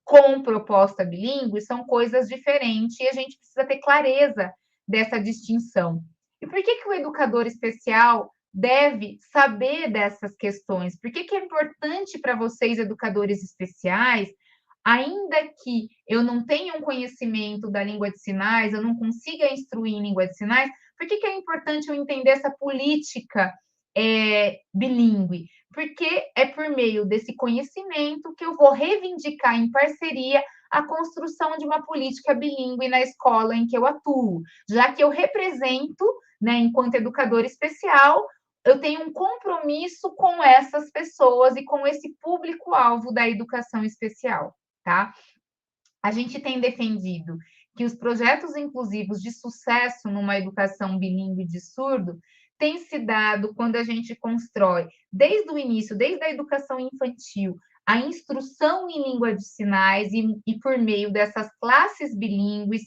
com proposta bilíngue são coisas diferentes, e a gente precisa ter clareza dessa distinção. E por que o educador especial deve saber dessas questões? Por que é importante para vocês, educadores especiais, ainda que eu não tenha um conhecimento da língua de sinais, eu não consiga instruir em língua de sinais, por que é importante eu entender essa política bilíngue? Porque é por meio desse conhecimento que eu vou reivindicar em parceria a construção de uma política bilíngue na escola em que eu atuo, já que eu represento, né, enquanto educadora especial, eu tenho um compromisso com essas pessoas e com esse público-alvo da educação especial, tá? A gente tem defendido que os projetos inclusivos de sucesso numa educação bilíngue de surdo têm se dado quando a gente constrói, desde o início, desde a educação infantil, a instrução em língua de sinais e por meio dessas classes bilíngues,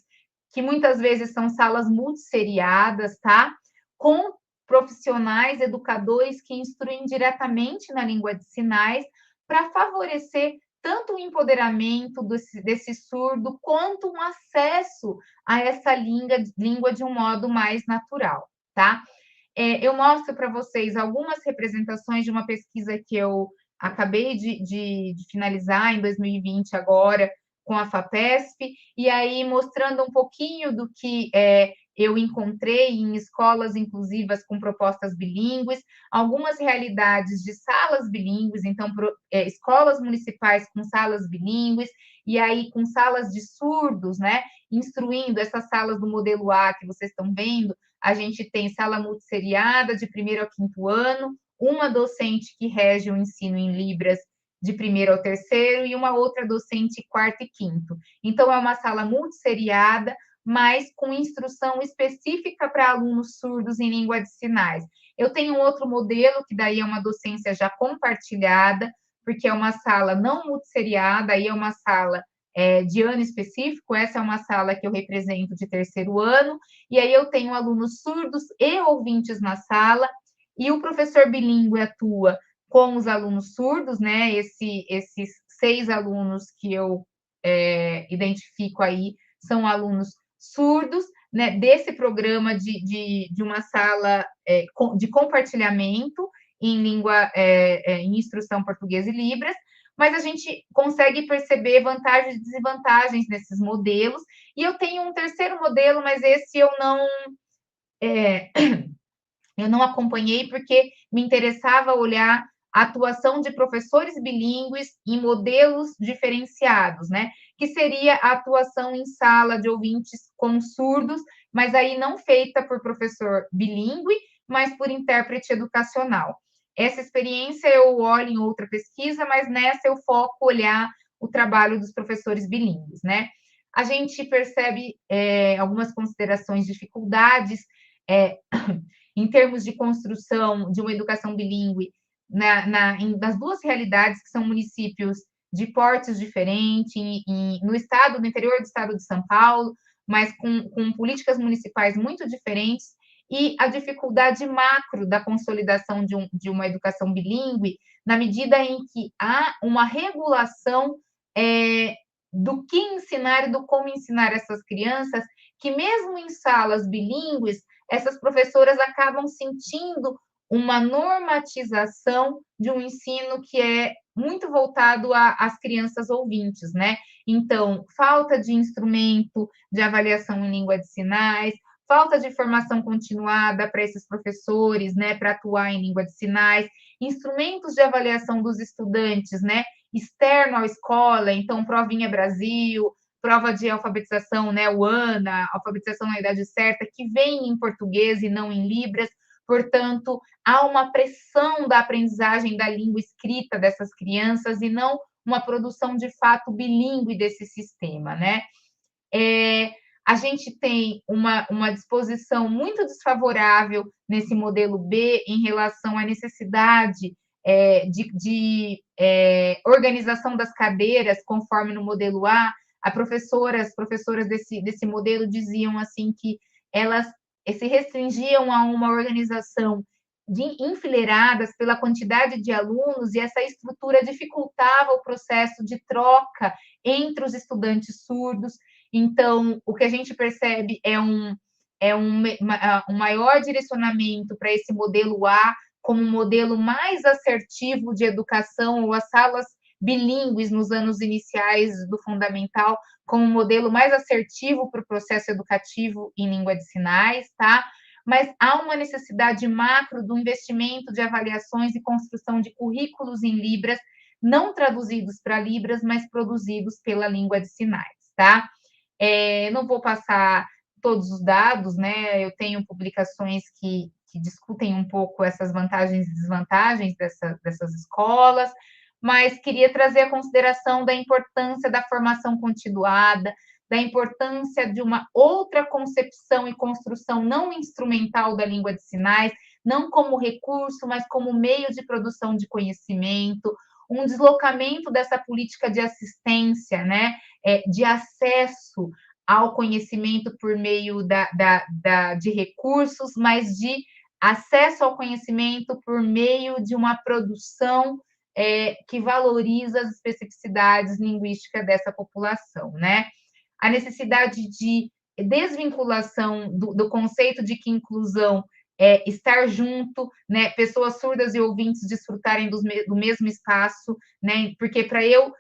que muitas vezes são salas multisseriadas, tá? Com profissionais, educadores que instruem diretamente na língua de sinais para favorecer tanto o empoderamento desse surdo, quanto um acesso a essa língua de um modo mais natural, tá? Eu mostro para vocês algumas representações de uma pesquisa que eu acabei de finalizar em 2020 agora, com a FAPESP, e aí mostrando um pouquinho do que eu encontrei em escolas inclusivas com propostas bilíngues, algumas realidades de salas bilíngues, então, escolas municipais com salas bilíngues, e aí com salas de surdos, né, instruindo essas salas do modelo A que vocês estão vendo. A gente tem sala multisseriada de 1º ao 5º ano, uma docente que rege o ensino em Libras de 1º ao 3º e uma outra docente 4º e 5º. Então, é uma sala multisseriada, mas com instrução específica para alunos surdos em língua de sinais. Eu tenho um outro modelo, que daí é uma docência já compartilhada, porque é uma sala não multisseriada, aí é uma sala de ano específico. Essa é uma sala que eu represento de 3º ano, e aí eu tenho alunos surdos e ouvintes na sala, e o professor bilíngue atua com os alunos surdos, né? Esses 6 alunos que eu identifico aí são alunos surdos, né? Desse programa de uma sala de compartilhamento em língua, em instrução português e Libras, mas a gente consegue perceber vantagens e desvantagens nesses modelos. E eu tenho um 3º modelo, mas esse eu não acompanhei, porque me interessava olhar a atuação de professores bilíngues em modelos diferenciados, né? Que seria a atuação em sala de ouvintes com surdos, mas aí não feita por professor bilíngue, mas por intérprete educacional. Essa experiência eu olho em outra pesquisa, mas nessa eu foco olhar o trabalho dos professores bilíngues, né? A gente percebe algumas considerações, dificuldades em termos de construção de uma educação bilíngue nas 2 realidades, que são municípios de portes diferentes, no interior do estado de São Paulo, mas com políticas municipais muito diferentes. e a dificuldade macro da consolidação de uma educação bilíngue, na medida em que há uma regulação do que ensinar e do como ensinar essas crianças, que mesmo em salas bilíngues, essas professoras acabam sentindo uma normatização de um ensino que é muito voltado às crianças ouvintes, né? Então, falta de instrumento de avaliação em língua de sinais, falta de formação continuada para esses professores, né, para atuar em língua de sinais, instrumentos de avaliação dos estudantes, né, externo à escola, então, Provinha Brasil, prova de alfabetização, né, o ANA, alfabetização na idade certa, que vem em português e não em libras, portanto, há uma pressão da aprendizagem da língua escrita dessas crianças e não uma produção de fato bilíngue desse sistema, né? A gente tem uma disposição muito desfavorável nesse modelo B em relação à necessidade de organização das cadeiras, conforme no modelo A. As professoras desse modelo diziam assim que elas se restringiam a uma organização enfileiradas pela quantidade de alunos, e essa estrutura dificultava o processo de troca entre os estudantes surdos. Então, o que a gente percebe é um maior direcionamento para esse modelo A, como um modelo mais assertivo de educação, ou as salas bilíngues nos anos iniciais do fundamental, como um modelo mais assertivo para o processo educativo em língua de sinais, tá? Mas há uma necessidade macro do investimento de avaliações e construção de currículos em Libras, não traduzidos para Libras, mas produzidos pela língua de sinais, tá? Não vou passar todos os dados, né? Eu tenho publicações que discutem um pouco essas vantagens e desvantagens dessas escolas, mas queria trazer a consideração da importância da formação continuada, da importância de uma outra concepção e construção não instrumental da língua de sinais, não como recurso, mas como meio de produção de conhecimento, um deslocamento dessa política de assistência, né, de acesso ao conhecimento por meio de recursos, mas de acesso ao conhecimento por meio de uma produção que valoriza as especificidades linguísticas dessa população, né? A necessidade de desvinculação do conceito de que inclusão é estar junto, né? Pessoas surdas e ouvintes desfrutarem do mesmo espaço, né? Porque para eu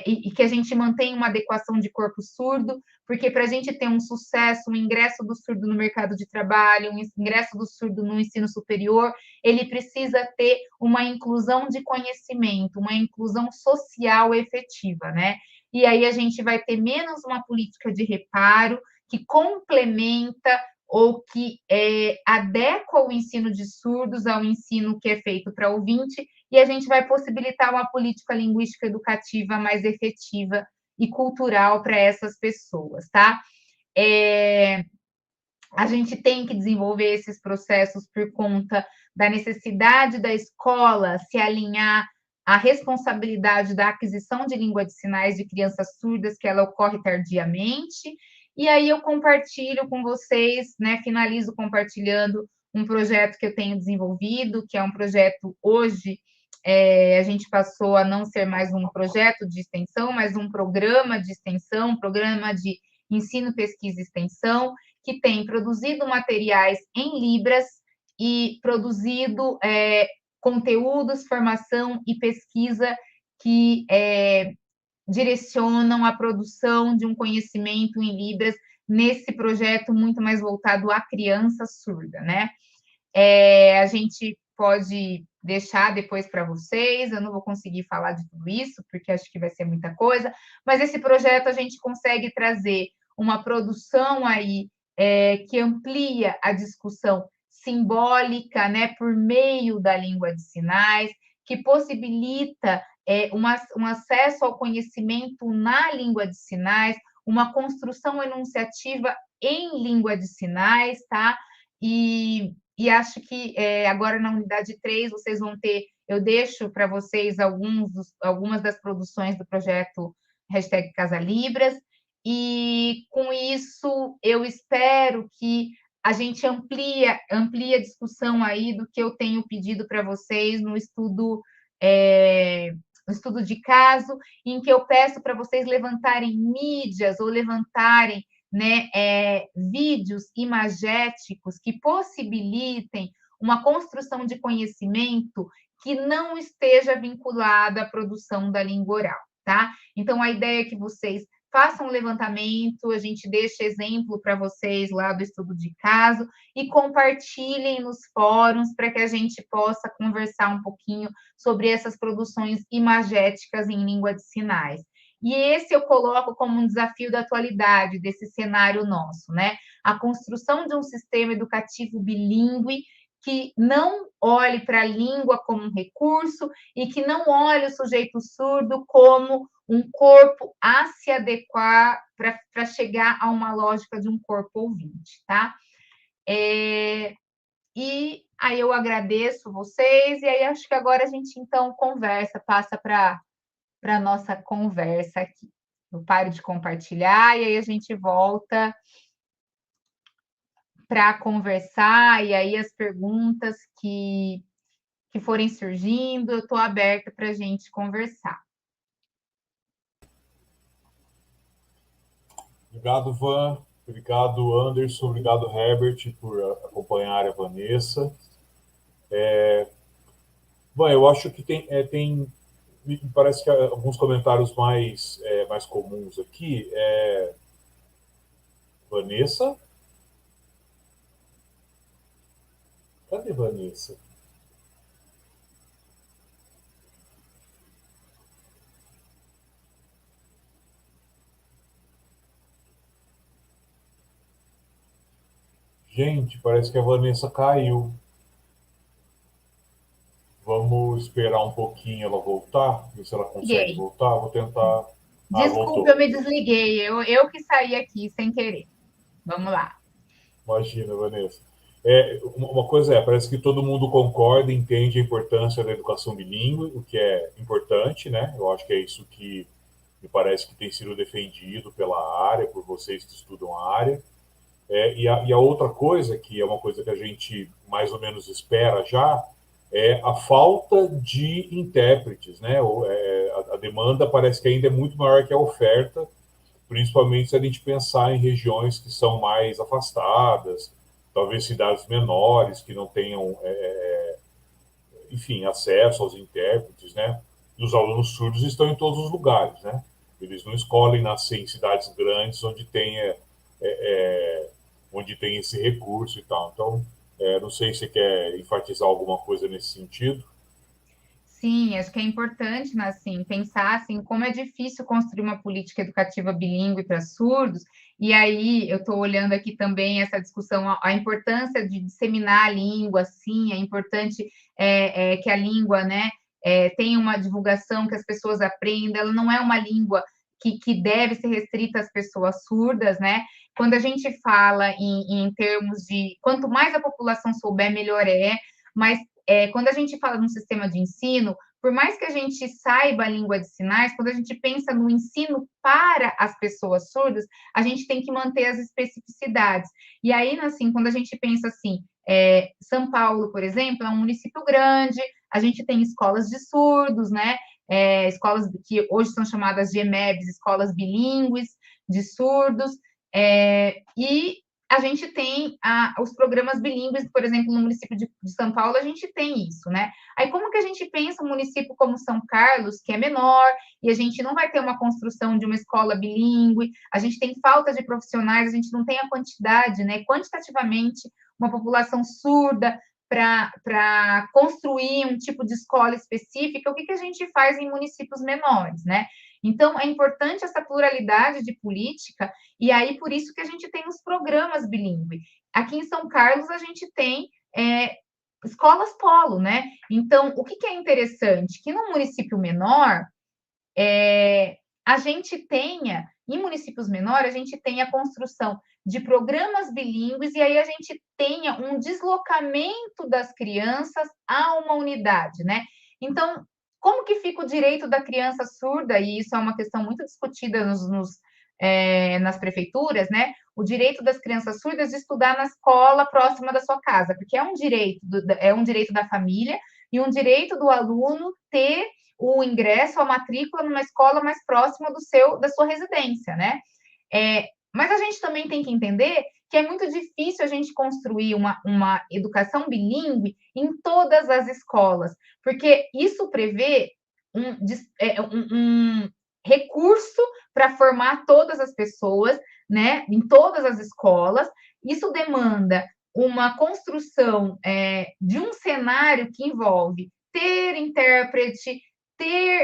e que a gente mantenha uma adequação de corpo surdo, porque para a gente ter um sucesso, um ingresso do surdo no mercado de trabalho, um ingresso do surdo no ensino superior, ele precisa ter uma inclusão de conhecimento, uma inclusão social efetiva, né? E aí a gente vai ter menos uma política de reparo que complementa ou que adequa o ensino de surdos ao ensino que é feito para ouvinte, e a gente vai possibilitar uma política linguística educativa mais efetiva e cultural para essas pessoas, tá? A gente tem que desenvolver esses processos por conta da necessidade da escola se alinhar à responsabilidade da aquisição de língua de sinais de crianças surdas, que ela ocorre tardiamente. E aí eu compartilho com vocês, né, finalizo compartilhando um projeto que eu tenho desenvolvido, que é um projeto hoje, a gente passou a não ser mais um projeto de extensão, mas um programa de extensão, um programa de ensino, pesquisa e extensão, que tem produzido materiais em Libras e produzido conteúdos, formação e pesquisa que direcionam a produção de um conhecimento em Libras nesse projeto muito mais voltado à criança surda, né? A gente pode deixar depois para vocês, eu não vou conseguir falar de tudo isso, porque acho que vai ser muita coisa, mas esse projeto a gente consegue trazer uma produção aí que amplia a discussão simbólica, né, por meio da língua de sinais, que possibilita um acesso ao conhecimento na língua de sinais, uma construção enunciativa em língua de sinais, tá? E acho que agora na unidade 3 vocês vão ter, eu deixo para vocês algumas das produções do projeto #Casa Libras, e com isso eu espero que a gente amplia a discussão aí do que eu tenho pedido para vocês no estudo de caso, em que eu peço para vocês levantarem mídias ou levantarem, né, vídeos imagéticos que possibilitem uma construção de conhecimento que não esteja vinculada à produção da língua oral, tá? Então, a ideia é que vocês façam um levantamento, a gente deixa exemplo para vocês lá do estudo de caso e compartilhem nos fóruns para que a gente possa conversar um pouquinho sobre essas produções imagéticas em língua de sinais. E esse eu coloco como um desafio da atualidade, desse cenário nosso, né? A construção de um sistema educativo bilíngue que não olhe para a língua como um recurso e que não olhe o sujeito surdo como um corpo a se adequar para chegar a uma lógica de um corpo ouvinte, tá? E aí eu agradeço vocês, e aí acho que agora a gente então conversa, passa para a nossa conversa aqui. Eu paro de compartilhar e aí a gente volta para conversar, e aí as perguntas que forem surgindo, eu estou aberta para a gente conversar. Obrigado, Van. Obrigado, Anderson. Obrigado, Herbert, por acompanhar a Vanessa. Bom, eu acho que me parece que alguns comentários mais comuns aqui. Vanessa? Cadê Vanessa? Gente, parece que a Vanessa caiu. Vamos esperar um pouquinho ela voltar, ver se ela consegue Desliguei. voltar. Vou tentar. Ah, Desculpa, eu voltou. me desliguei. Eu que saí aqui sem querer. Vamos lá. Imagina, Vanessa. Uma coisa parece que todo mundo concorda, entende a importância da educação bilíngue, o que é importante, né? Eu acho que é isso que me parece que tem sido defendido pela área, por vocês que estudam a área. E a outra coisa, que é uma coisa que a gente mais ou menos espera já, é a falta de intérpretes, né? A demanda parece que ainda é muito maior que a oferta, principalmente se a gente pensar em regiões que são mais afastadas, talvez cidades menores que não tenham, enfim, acesso aos intérpretes, né? E os alunos surdos estão em todos os lugares, né? Eles não escolhem nascer em cidades grandes onde tem esse recurso e tal. Então, não sei se você quer enfatizar alguma coisa nesse sentido. Sim, acho que é importante, né, assim, pensar assim, como é difícil construir uma política educativa bilíngue para surdos, e aí eu estou olhando aqui também essa discussão, a importância de disseminar a língua, sim, é importante que a língua, né, tenha uma divulgação, que as pessoas aprendam, ela não é uma língua que deve ser restrita às pessoas surdas, né? Quando a gente fala em termos de quanto mais a população souber, melhor mas quando a gente fala num sistema de ensino, por mais que a gente saiba a língua de sinais, quando a gente pensa no ensino para as pessoas surdas, a gente tem que manter as especificidades. E aí, assim, quando a gente pensa assim, São Paulo, por exemplo, é um município grande, a gente tem escolas de surdos, né? Escolas que hoje são chamadas de EMEBs, escolas bilíngues de surdos, e a gente tem os programas bilíngues, por exemplo, no município de São Paulo, a gente tem isso, né? Aí, como que a gente pensa um município como São Carlos, que é menor, e a gente não vai ter uma construção de uma escola bilíngue, a gente tem falta de profissionais, a gente não tem a quantidade, né, quantitativamente, uma população surda para construir um tipo de escola específica, o que a gente faz em municípios menores, né? Então, é importante essa pluralidade de política, e aí por isso que a gente tem os programas bilíngues. Aqui em São Carlos, a gente tem escolas polo, né? Então, o que é interessante? Que num município menor, a gente tenha, em municípios menores, a gente tenha a construção de programas bilíngues e aí a gente tenha um deslocamento das crianças a uma unidade, né? Então, como que fica o direito da criança surda? E isso é uma questão muito discutida nas prefeituras, né? o direito das crianças surdas de estudar na escola próxima da sua casa, porque é um direito da família e um direito do aluno ter o ingresso, a matrícula numa escola mais próxima da sua residência, né? Mas a gente também tem que entender que é muito difícil a gente construir uma educação bilíngue em todas as escolas, porque isso prevê um recurso para formar todas as pessoas, né, em todas as escolas. Isso demanda uma construção de um cenário que envolve ter intérprete,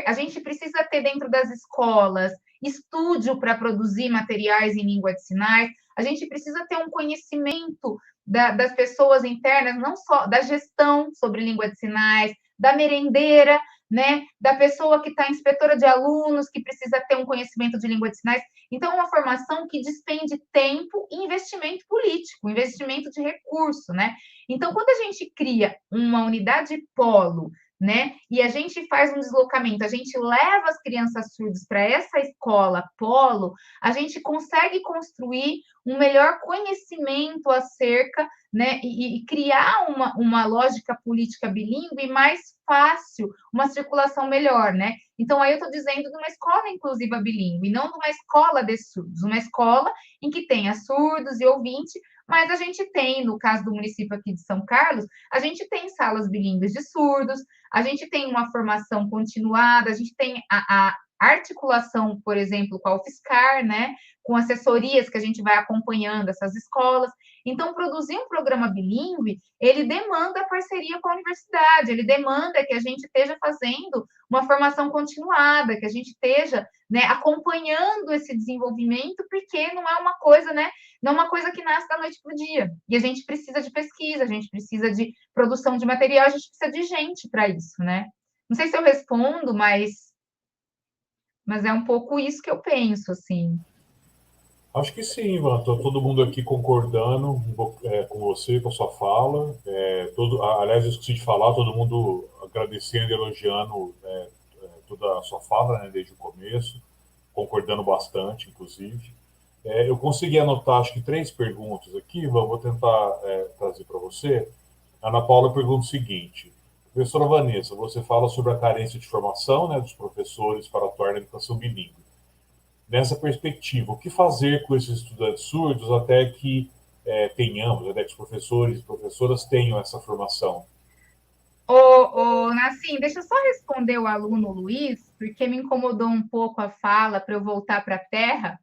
a gente precisa ter dentro das escolas estúdio para produzir materiais em língua de sinais, a gente precisa ter um conhecimento das pessoas internas, não só da gestão sobre língua de sinais, da merendeira, né, da pessoa que está inspetora de alunos, que precisa ter um conhecimento de língua de sinais. Então, é uma formação que despende tempo e investimento político, investimento de recurso, né? Então, quando a gente cria uma unidade polo, né? E a gente faz um deslocamento, a gente leva as crianças surdas para essa escola polo, a gente consegue construir um melhor conhecimento acerca, né? E criar uma lógica política bilíngue mais fácil, uma circulação melhor, né? Então, aí eu estou dizendo de uma escola inclusiva bilíngue, não de uma escola de surdos, uma escola em que tenha surdos e ouvintes, mas a gente tem, no caso do município aqui de São Carlos, a gente tem salas bilíngues de surdos, a gente tem uma formação continuada, a gente tem a articulação, por exemplo, com a UFSCar, né, com assessorias que a gente vai acompanhando essas escolas. Então, produzir um programa bilíngue, ele demanda parceria com a universidade, ele demanda que a gente esteja fazendo uma formação continuada, que a gente esteja, né, acompanhando esse desenvolvimento, porque não é uma coisa, né, não é uma coisa que nasce da noite para o dia. E a gente precisa de pesquisa, a gente precisa de produção de material, a gente precisa de gente para isso, né? Não sei se eu respondo, mas é um pouco isso que eu penso, assim. Acho que sim, Ivan. Tô todo mundo aqui concordando com você, com a sua fala. Aliás, eu esqueci de falar, todo mundo agradecendo e elogiando toda a sua fala, né, desde o começo, concordando bastante, inclusive. Eu consegui anotar, acho que 3 perguntas aqui, Ivan, vou tentar trazer para você. A Ana Paula pergunta o seguinte: professora Vanessa, você fala sobre a carência de formação, né, dos professores para atuar na educação bilíngue. Nessa perspectiva, o que fazer com esses estudantes surdos até que tenhamos, até que os professores e professoras tenham essa formação? Nassim, deixa eu só responder o aluno Luiz, porque me incomodou um pouco a fala para eu voltar para a Terra,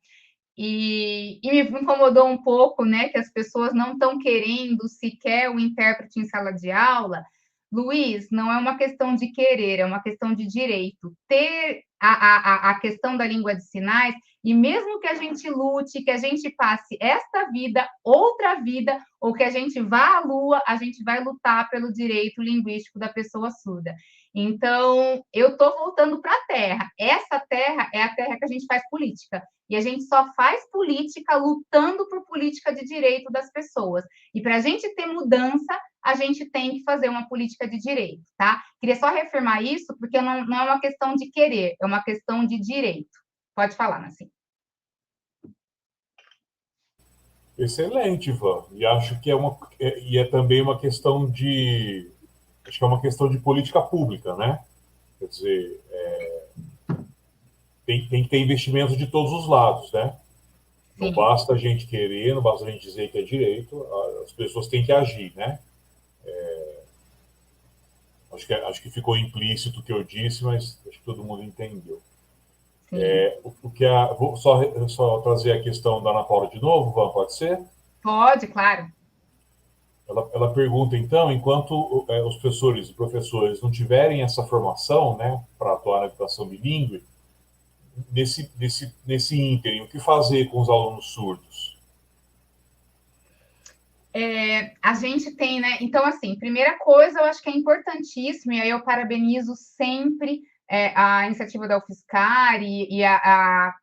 e me incomodou um pouco, né, que as pessoas não estão querendo sequer o intérprete em sala de aula. Luiz, não é uma questão de querer, é uma questão de direito. Ter a questão da língua de sinais, e mesmo que a gente lute, que a gente passe esta vida, outra vida, ou que a gente vá à Lua, a gente vai lutar pelo direito linguístico da pessoa surda. Então, eu estou voltando para a Terra. Essa Terra é a Terra que a gente faz política. E a gente só faz política lutando por política de direito das pessoas. E para a gente ter mudança, a gente tem que fazer uma política de direito, tá? Queria só reafirmar isso, porque não é uma questão de querer, é uma questão de direito. Pode falar, Nassim. Excelente, Ivan. E acho que é também uma questão de, acho que é uma questão de política pública, né? Quer dizer, tem que ter investimento de todos os lados, né? Não Sim. basta a gente querer, não basta a gente dizer que é direito, as pessoas têm que agir, né? Acho que ficou implícito o que eu disse, mas acho que todo mundo entendeu. Sim. Vou só trazer a questão da Ana Paula de novo, Van, pode ser? Pode, claro. Ela pergunta, então, enquanto os professores e professores não tiverem essa formação, né, para atuar na educação bilíngue, nesse ínterim, o que fazer com os alunos surdos? A gente tem, né? Então, assim, primeira coisa, eu acho que é importantíssimo, e aí eu parabenizo sempre a iniciativa da UFSCar e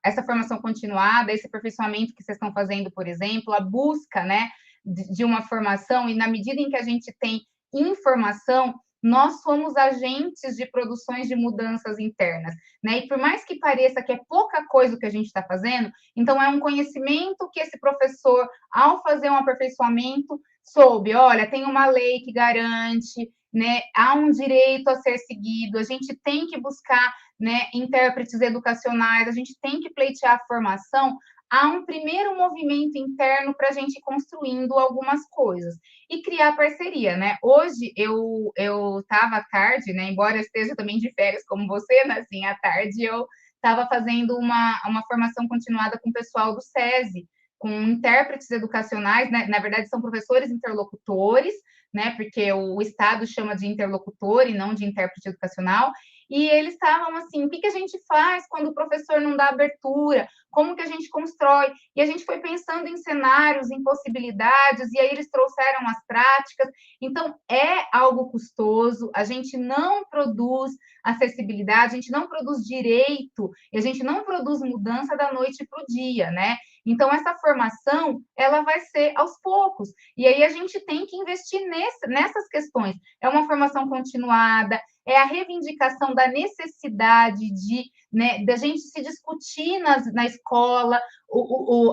essa formação continuada, esse aperfeiçoamento que vocês estão fazendo, por exemplo, a busca, né, de uma formação, e na medida em que a gente tem informação, nós somos agentes de produções de mudanças internas, né? E por mais que pareça que é pouca coisa o que a gente está fazendo, então é um conhecimento que esse professor, ao fazer um aperfeiçoamento, soube, olha, tem uma lei que garante, né? Há um direito a ser seguido, a gente tem que buscar, né, intérpretes educacionais, a gente tem que pleitear a formação. Há um primeiro movimento interno para a gente ir construindo algumas coisas e criar parceria, né? Hoje eu estava à tarde, né? Embora eu esteja também de férias como você, né? Assim, à tarde eu estava fazendo uma formação continuada com o pessoal do SESI, com intérpretes educacionais, né? Na verdade, são professores interlocutores, né? Porque o Estado chama de interlocutor e não de intérprete educacional. E eles estavam assim, o que a gente faz quando o professor não dá abertura? Como que a gente constrói? E a gente foi pensando em cenários, em possibilidades, e aí eles trouxeram as práticas. Então, é algo custoso, a gente não produz acessibilidade, a gente não produz direito, e a gente não produz mudança da noite para o dia, né? Então, essa formação, ela vai ser aos poucos. E aí a gente tem que investir nessas questões. É uma formação continuada, é a reivindicação da necessidade de, né, da gente se discutir na escola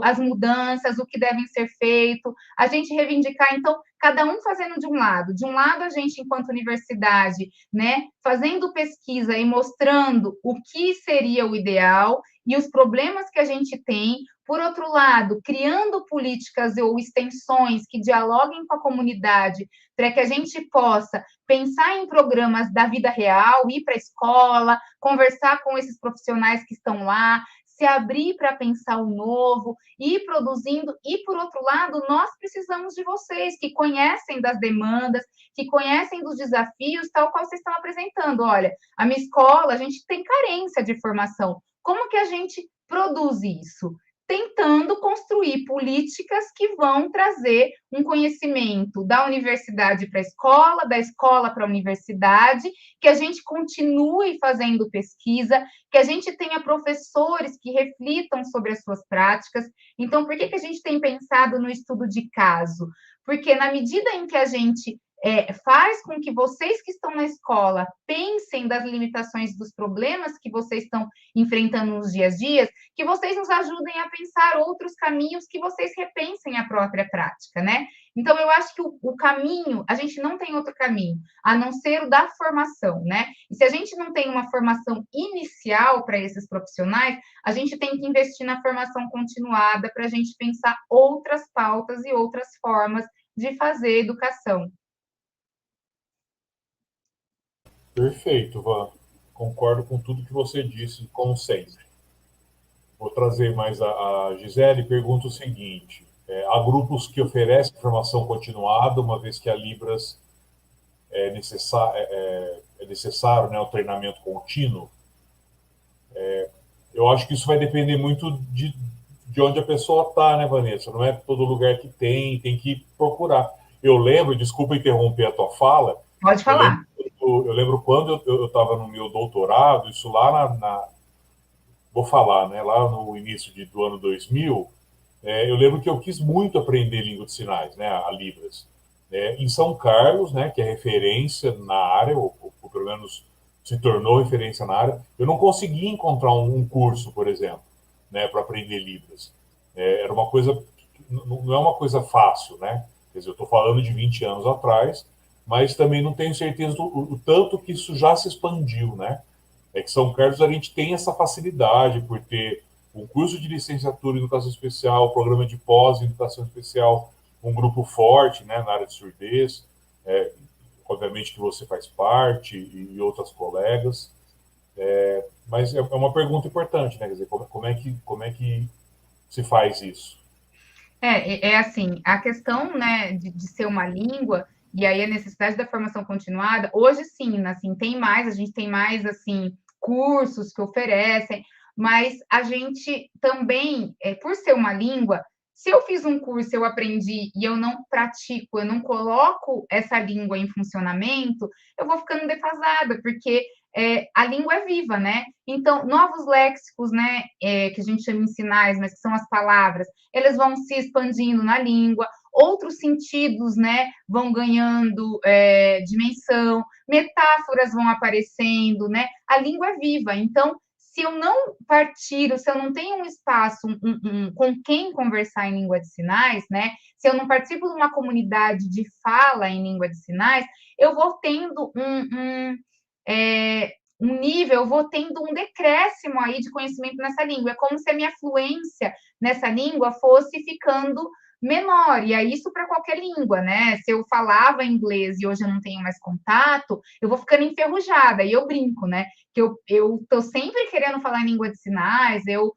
as mudanças, o que devem ser feito, a gente reivindicar, então, cada um fazendo de um lado. De um lado, a gente, enquanto universidade, né, fazendo pesquisa e mostrando o que seria o ideal e os problemas que a gente tem. Por outro lado, criando políticas ou extensões que dialoguem com a comunidade para que a gente possa pensar em programas da vida real, ir para a escola, conversar com esses profissionais que estão lá, se abrir para pensar o novo, ir produzindo. E, por outro lado, nós precisamos de vocês, que conhecem das demandas, que conhecem dos desafios, tal qual vocês estão apresentando. Olha, a minha escola, a gente tem carência de formação. Como que a gente produz isso? Tentando construir políticas que vão trazer um conhecimento da universidade para a escola, da escola para a universidade, que a gente continue fazendo pesquisa, que a gente tenha professores que reflitam sobre as suas práticas. Então, por que a gente tem pensado no estudo de caso? Porque na medida em que a gente faz com que vocês que estão na escola pensem das limitações dos problemas que vocês estão enfrentando nos dias a dias, que vocês nos ajudem a pensar outros caminhos, que vocês repensem a própria prática, né? Então, eu acho que o caminho, a gente não tem outro caminho, a não ser o da formação, né? E se a gente não tem uma formação inicial para esses profissionais, a gente tem que investir na formação continuada para a gente pensar outras pautas e outras formas de fazer educação. Perfeito, Van. Concordo com tudo que você disse, como sempre. Vou trazer mais a Gisele e pergunto o seguinte: há grupos que oferecem formação continuada, uma vez que a Libras é necessário, né, o treinamento contínuo. Eu acho que isso vai depender muito de onde a pessoa está, né, Vanessa? Não é todo lugar que tem que procurar. Eu lembro, desculpa interromper a tua fala, Pode eu lembro, falar. eu lembro quando eu estava no meu doutorado, isso lá vou falar, né, lá no início do ano 2000, eu lembro que eu quis muito aprender língua de sinais, né, a Libras. Em São Carlos, né, que é referência na área, ou pelo menos se tornou referência na área, eu não consegui encontrar um curso, por exemplo, né, para aprender Libras. Era uma coisa, não é uma coisa fácil, né? Quer dizer, eu estou falando de 20 anos atrás, mas também não tenho certeza do tanto que isso já se expandiu, né? É que São Carlos a gente tem essa facilidade por ter um curso de licenciatura em educação especial, programa de pós em educação especial, um grupo forte, né, na área de surdez, obviamente que você faz parte e outras colegas, mas é uma pergunta importante, né, quer dizer, como é que se faz isso? É assim, a questão, né, de ser uma língua, e aí a necessidade da formação continuada, hoje sim, né, assim, tem mais, a gente tem mais, assim, cursos que oferecem, mas a gente também, por ser uma língua, se eu fiz um curso, eu aprendi e eu não pratico, eu não coloco essa língua em funcionamento, eu vou ficando defasada, porque a língua é viva, né? Então, novos léxicos, né, que a gente chama em sinais, mas que são as palavras, eles vão se expandindo na língua, outros sentidos, né, vão ganhando dimensão, metáforas vão aparecendo, né? A língua é viva, então se eu não partilho, se eu não tenho um espaço com quem conversar em língua de sinais, né? Se eu não participo de uma comunidade de fala em língua de sinais, eu vou tendo um nível, eu vou tendo um decréscimo aí de conhecimento nessa língua. É como se a minha fluência nessa língua fosse ficando menor, e é isso para qualquer língua, né? Se eu falava inglês e hoje eu não tenho mais contato, eu vou ficando enferrujada, e eu brinco, né? Que eu tô sempre querendo falar em língua de sinais, eu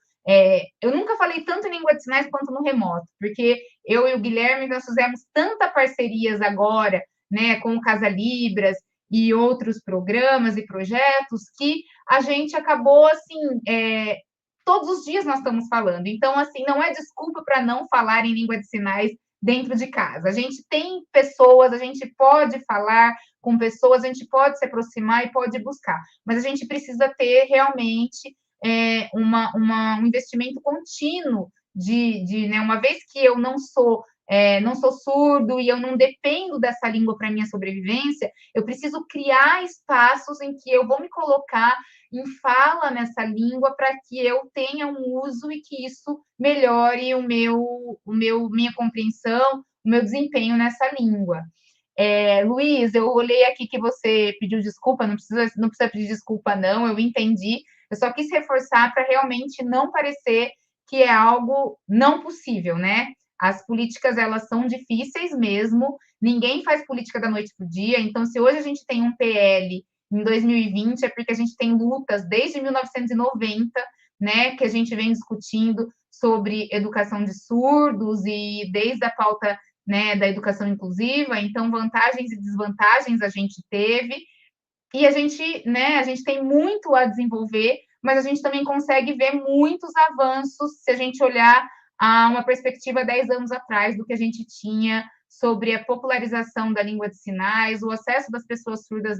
nunca falei tanto em língua de sinais quanto no remoto, porque eu e o Guilherme, nós fizemos tanta parcerias agora, né, com o Casa Libras e outros programas e projetos, que a gente acabou, assim, todos os dias nós estamos falando. Então, assim, não é desculpa para não falar em língua de sinais dentro de casa. A gente tem pessoas, a gente pode falar com pessoas, a gente pode se aproximar e pode buscar, mas a gente precisa ter realmente um investimento contínuo né, uma vez que eu não sou surdo e eu não dependo dessa língua para minha sobrevivência, eu preciso criar espaços em que eu vou me colocar em fala nessa língua para que eu tenha um uso e que isso melhore minha compreensão, o meu desempenho nessa língua. Luiz, eu olhei aqui que você pediu desculpa, não precisa pedir desculpa, não, eu entendi. Eu só quis reforçar para realmente não parecer que é algo não possível, né? As políticas, elas são difíceis mesmo, ninguém faz política da noite para o dia, então se hoje a gente tem um PL em 2020, é porque a gente tem lutas desde 1990, né, que a gente vem discutindo sobre educação de surdos e desde a pauta, né, da educação inclusiva, então vantagens e desvantagens a gente teve, e a gente tem muito a desenvolver, mas a gente também consegue ver muitos avanços se a gente olhar a uma perspectiva 10 anos atrás do que a gente tinha sobre a popularização da língua de sinais, o acesso das pessoas surdas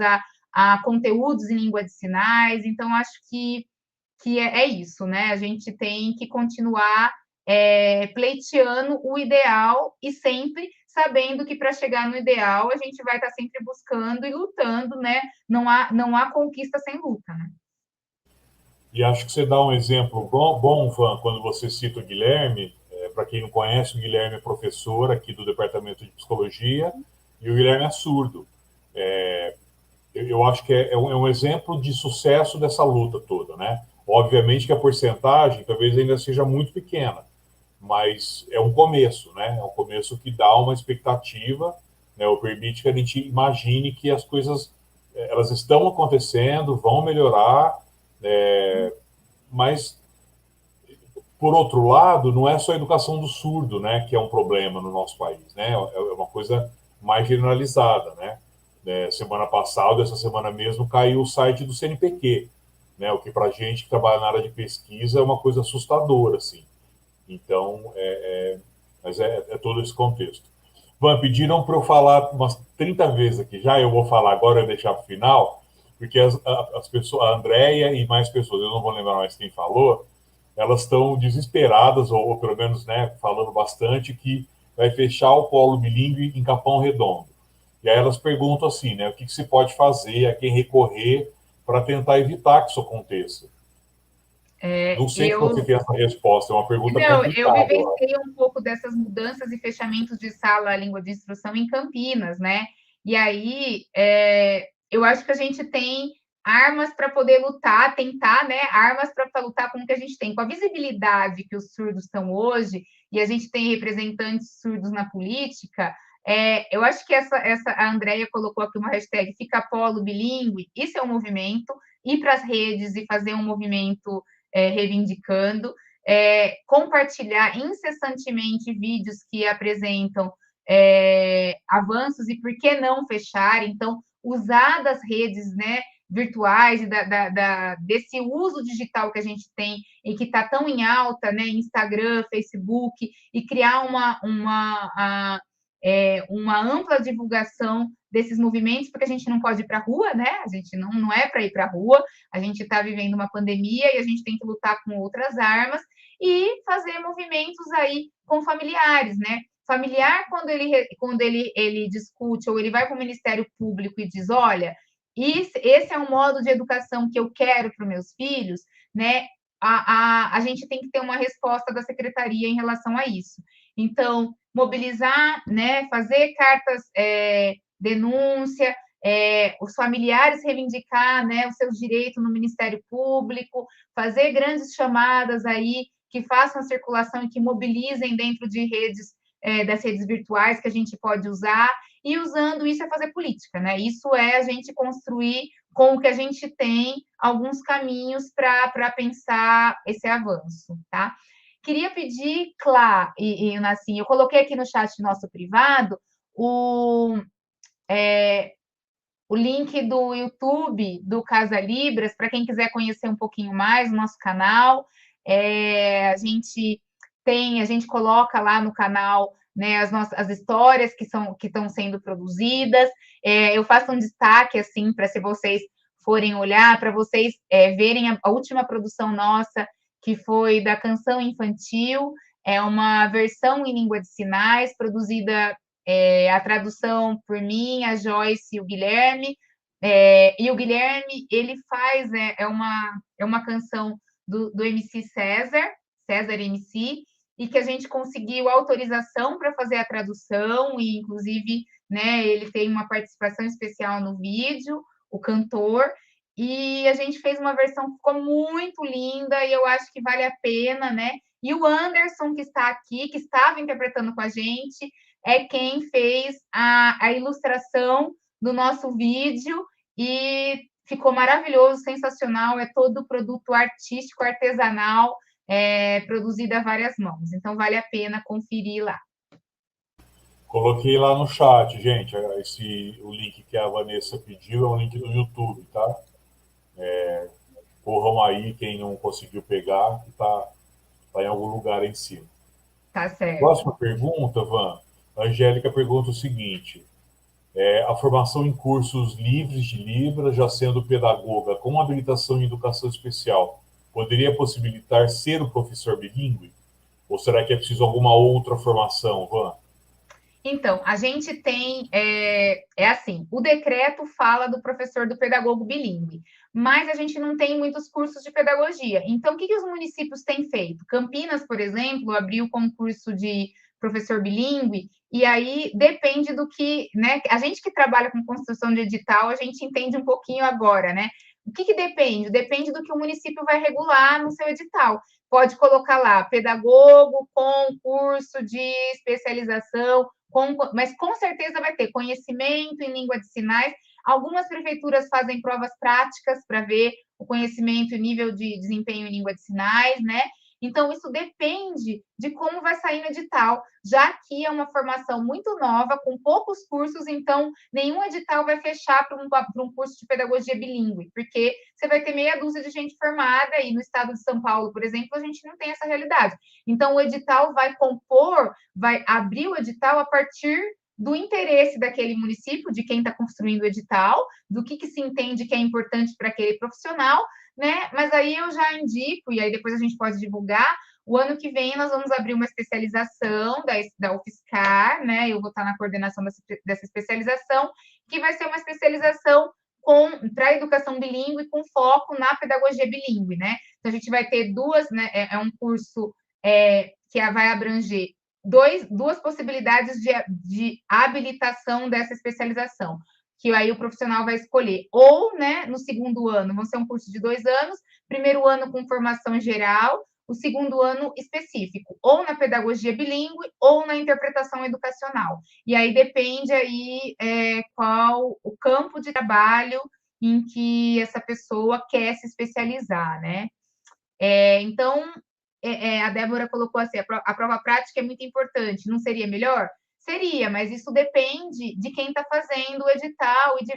a conteúdos em língua de sinais. Então, acho que é isso, né? A gente tem que continuar pleiteando o ideal e sempre sabendo que para chegar no ideal a gente vai estar sempre buscando e lutando, né? Não há conquista sem luta, né? E acho que você dá um exemplo bom, Van, quando você cita o Guilherme. Para quem não conhece, o Guilherme é professor aqui do Departamento de Psicologia e o Guilherme é surdo. Eu acho que é um exemplo de sucesso dessa luta toda, né? Obviamente que a porcentagem talvez ainda seja muito pequena, mas é um começo, né? É um começo que dá uma expectativa, né? Ou permite que a gente imagine que as coisas elas estão acontecendo, vão melhorar, mas por outro lado, não é só a educação do surdo, né, que é um problema no nosso país, né? É uma coisa mais generalizada, né? Semana passada, essa semana mesmo, caiu o site do CNPq, né? O que para a gente que trabalha na área de pesquisa é uma coisa assustadora, assim. Então, mas é todo esse contexto. Van, pediram para eu falar umas 30 vezes aqui já, eu vou falar agora e deixar para o final, porque as pessoas, a Andrea e mais pessoas, eu não vou lembrar mais quem falou, elas estão desesperadas, ou pelo menos, né, falando bastante, que vai fechar o polo bilíngue em Capão Redondo. E aí elas perguntam assim, né, o que se pode fazer, a quem recorrer para tentar evitar que isso aconteça. Não sei se você Eu tem essa resposta, é uma pergunta Não, eu complicada. vivenciei um pouco dessas mudanças e fechamentos de sala língua de instrução em Campinas, né? E aí, eu acho que a gente tem armas para poder lutar, tentar, né? Armas para lutar com o que a gente tem. Com a visibilidade que os surdos estão hoje, e a gente tem representantes surdos na política, eu acho que a Andrea colocou aqui uma hashtag Fica Polo Bilíngue, isso é um movimento, ir para as redes e fazer um movimento reivindicando compartilhar incessantemente vídeos que apresentam avanços e por que não fechar. Então, usar das redes, né, virtuais e desse uso digital que a gente tem e que está tão em alta, né, Instagram, Facebook, e criar uma ampla divulgação desses movimentos, porque a gente não pode ir para a rua, né? A gente não é para ir para a rua, a gente está vivendo uma pandemia e a gente tem que lutar com outras armas e fazer movimentos aí com familiares, né? Familiar, quando ele discute ou ele vai para o Ministério Público e diz, olha, esse é um modo de educação que eu quero para os meus filhos, né? A gente tem que ter uma resposta da secretaria em relação a isso. Então, mobilizar, né, fazer cartas denúncia, os familiares reivindicar, né, os seus direitos no Ministério Público, fazer grandes chamadas aí que façam a circulação e que mobilizem dentro de redes, das redes virtuais que a gente pode usar, e usando isso é fazer política, né? Isso é a gente construir com o que a gente tem alguns caminhos para pensar esse avanço, tá? Queria pedir, Clá e Nassim, eu coloquei aqui no chat nosso privado o link do YouTube do Casa Libras, para quem quiser conhecer um pouquinho mais o nosso canal. A gente coloca lá no canal, né, as histórias que estão sendo produzidas. Eu faço um destaque assim para, se vocês forem olhar, para vocês verem a última produção nossa, que foi da canção infantil. É uma versão em língua de sinais, produzida a tradução por mim, a Joyce e o Guilherme. E o Guilherme, ele faz, uma canção do MC César MC, e que a gente conseguiu autorização para fazer a tradução, e inclusive, né, ele tem uma participação especial no vídeo, o cantor, e a gente fez uma versão que ficou muito linda, e eu acho que vale a pena, né? E o Anderson, que está aqui, que estava interpretando com a gente, é quem fez a ilustração do nosso vídeo, e ficou maravilhoso, sensacional, é todo produto artístico, artesanal, produzido a várias mãos. Então, vale a pena conferir lá. Coloquei lá no chat, gente. O link que a Vanessa pediu é um link do YouTube, tá? Corram aí, quem não conseguiu pegar, que tá em algum lugar aí em cima. Tá certo. Próxima pergunta, Van. A Angélica pergunta o seguinte: a formação em cursos livres de Libras, já sendo pedagoga com habilitação em educação especial, poderia possibilitar ser o professor bilíngue? Ou será que é preciso alguma outra formação, Van? Então, a gente tem, assim, o decreto fala do professor do pedagogo bilíngue, mas a gente não tem muitos cursos de pedagogia. Então, o que os municípios têm feito? Campinas, por exemplo, abriu o concurso de professor bilíngue, e aí depende do que, né? A gente que trabalha com construção de edital, a gente entende um pouquinho agora, né? O que depende? Depende do que o município vai regular no seu edital. Pode colocar lá, pedagogo com curso de especialização, mas com certeza vai ter conhecimento em língua de sinais. Algumas prefeituras fazem provas práticas para ver o conhecimento e nível de desempenho em língua de sinais, né? Então, isso depende de como vai sair no edital, já que é uma formação muito nova, com poucos cursos, então nenhum edital vai fechar para um curso de pedagogia bilíngue, porque você vai ter meia dúzia de gente formada, e no estado de São Paulo, por exemplo, a gente não tem essa realidade. Então, o edital vai abrir o edital a partir do interesse daquele município, de quem está construindo o edital, do que se entende que é importante para aquele profissional, né? Mas aí eu já indico, e aí depois a gente pode divulgar. O ano que vem nós vamos abrir uma especialização da UFSCar, né? Eu vou estar na coordenação dessa especialização, que vai ser uma especialização para a educação bilíngue, com foco na pedagogia bilíngue, né? Então, a gente vai ter duas, né? É um curso que vai abranger duas possibilidades de habilitação dessa especialização, que aí o profissional vai escolher, ou, né, no segundo ano, vão ser um curso de 2 anos, primeiro ano com formação geral, o segundo ano específico, ou na pedagogia bilíngue, ou na interpretação educacional. E aí depende aí qual o campo de trabalho em que essa pessoa quer se especializar, né? Então, a Débora colocou assim, a prova prática é muito importante, não seria melhor? Seria, mas isso depende de quem está fazendo o edital e de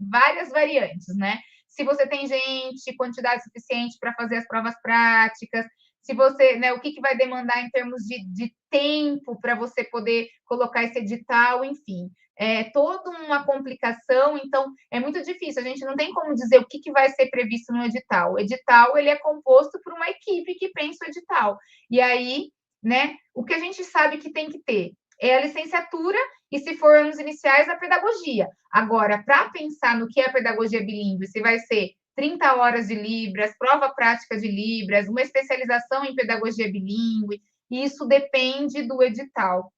várias variantes, né? Se você tem gente, quantidade suficiente para fazer as provas práticas, se você, né, o que vai demandar em termos de tempo para você poder colocar esse edital, enfim. É toda uma complicação, então é muito difícil, a gente não tem como dizer o que vai ser previsto no edital. O edital, ele é composto por uma equipe que pensa o edital. E aí, né, o que a gente sabe que tem que ter é a licenciatura, e se for anos iniciais, a pedagogia. Agora, para pensar no que é a pedagogia bilíngue, se vai ser 30 horas de Libras, prova prática de Libras, uma especialização em pedagogia bilíngue, isso depende do edital.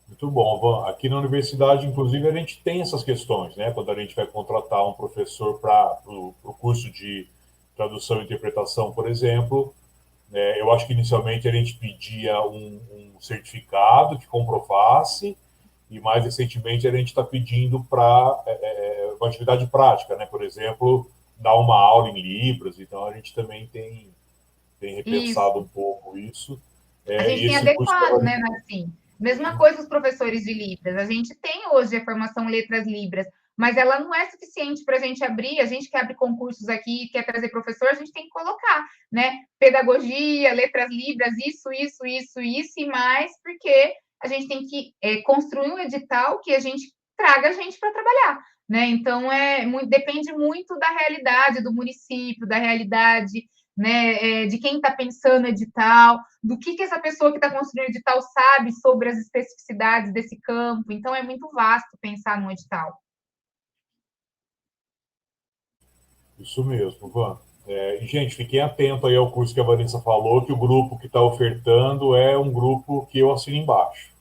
Muito bom, Van. Aqui na universidade, inclusive, a gente tem essas questões, né? Quando a gente vai contratar um professor para o curso de tradução e interpretação, por exemplo, eu acho que inicialmente a gente pedia um certificado que comprovasse, e mais recentemente a gente está pedindo para uma atividade prática, né? Por exemplo, dar uma aula em Libras, então a gente também tem repensado Isso. um pouco isso. A gente E tem esse curso que adequado, agora. né, assim. Mesma coisa os professores de Libras. A gente tem hoje a formação Letras Libras, mas ela não é suficiente para a gente abrir. A gente que abre concursos aqui, quer trazer professor, a gente tem que colocar, né? Pedagogia, Letras Libras, isso e mais, porque a gente tem que construir um edital que a gente traga a gente para trabalhar, né? Então, depende muito da realidade do município, da realidade, né, de quem está pensando edital, do que essa pessoa que está construindo o edital sabe sobre as especificidades desse campo. Então, é muito vasto pensar no edital. Isso mesmo, Van. E, gente, fiquem atentos aí ao curso que a Vanessa falou, que o grupo que está ofertando é um grupo que eu assino embaixo.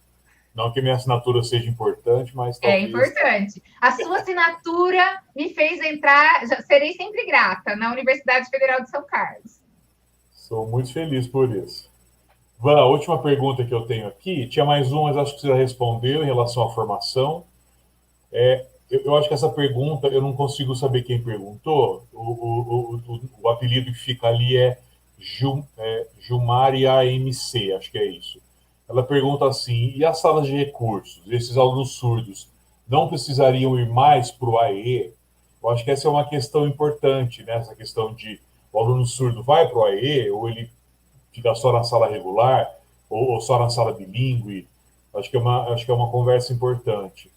Não que minha assinatura seja importante, mas É talvez. importante. A sua assinatura me fez entrar, serei sempre grata, na Universidade Federal de São Carlos. Sou muito feliz por isso. Van, a última pergunta que eu tenho aqui, tinha mais uma, mas acho que você já respondeu em relação à formação. Eu acho que essa pergunta, eu não consigo saber quem perguntou. O apelido que fica ali é, Jumaria AMC, acho que é isso. Ela pergunta assim: e as salas de recursos? Esses alunos surdos não precisariam ir mais para o AE? Eu acho que essa é uma questão importante, né? Essa questão de o aluno surdo vai para o AE, ou ele fica só na sala regular, ou só na sala bilíngue. Acho que é uma conversa importante.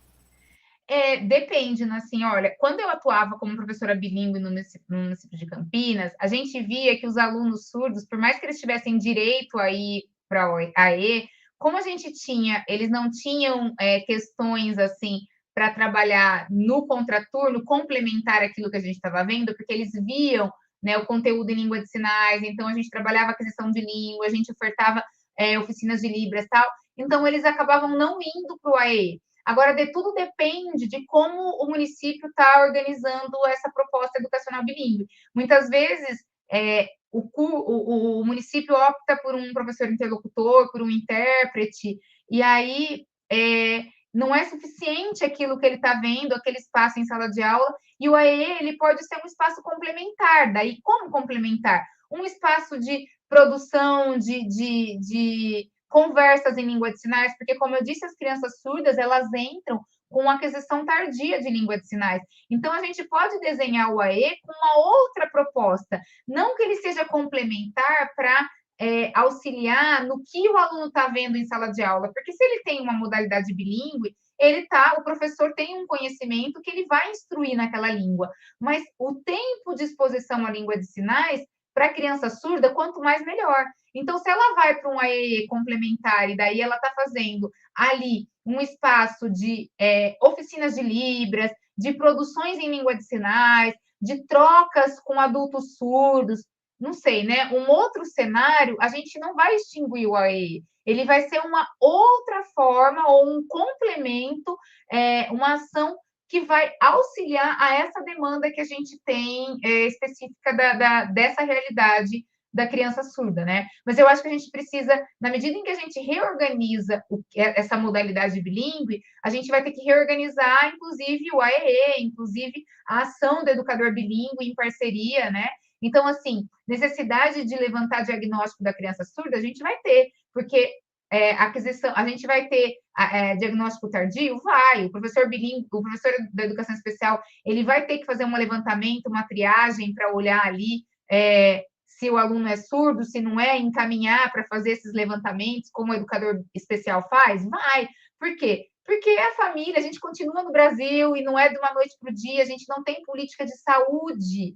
Depende, né? Assim, olha, quando eu atuava como professora bilíngue no município de Campinas, a gente via que os alunos surdos, por mais que eles tivessem direito a ir para a E, como a gente tinha, eles não tinham questões assim para trabalhar no contraturno, complementar aquilo que a gente estava vendo, porque eles viam, né, o conteúdo em língua de sinais, então a gente trabalhava aquisição de língua, a gente ofertava oficinas de Libras e tal, então eles acabavam não indo para o AE. Agora, tudo depende de como o município está organizando essa proposta educacional bilíngue. Muitas vezes, o município opta por um professor interlocutor, por um intérprete, e aí não é suficiente aquilo que ele está vendo, aquele espaço em sala de aula, e o AE ele pode ser um espaço complementar. Daí, como complementar? Um espaço de produção, de conversas em língua de sinais, porque, como eu disse, as crianças surdas, elas entram com aquisição tardia de língua de sinais. Então, a gente pode desenhar o AE com uma outra proposta, não que ele seja complementar para auxiliar no que o aluno está vendo em sala de aula, porque se ele tem uma modalidade bilíngue, o professor tem um conhecimento que ele vai instruir naquela língua, mas o tempo de exposição à língua de sinais para a criança surda, quanto mais melhor. Então, se ela vai para um AE complementar e daí ela está fazendo ali um espaço de oficinas de Libras, de produções em língua de sinais, de trocas com adultos surdos, não sei, né? Um outro cenário, a gente não vai extinguir o AE, ele vai ser uma outra forma ou um complemento, uma ação que vai auxiliar a essa demanda que a gente tem específica dessa realidade da criança surda, né? Mas eu acho que a gente precisa, na medida em que a gente reorganiza essa modalidade bilíngue, a gente vai ter que reorganizar, inclusive, o AEE, inclusive a ação do educador bilíngue em parceria, né? Então, assim, necessidade de levantar diagnóstico da criança surda, a gente vai ter, porque aquisição, a gente vai ter diagnóstico tardio? Vai. O professor bilíngue, o professor da educação especial, ele vai ter que fazer um levantamento, uma triagem para olhar ali se o aluno é surdo, se não é, encaminhar para fazer esses levantamentos, como o educador especial faz? Vai. Por quê? Porque a família, a gente continua no Brasil e não é de uma noite para o dia, a gente não tem política de saúde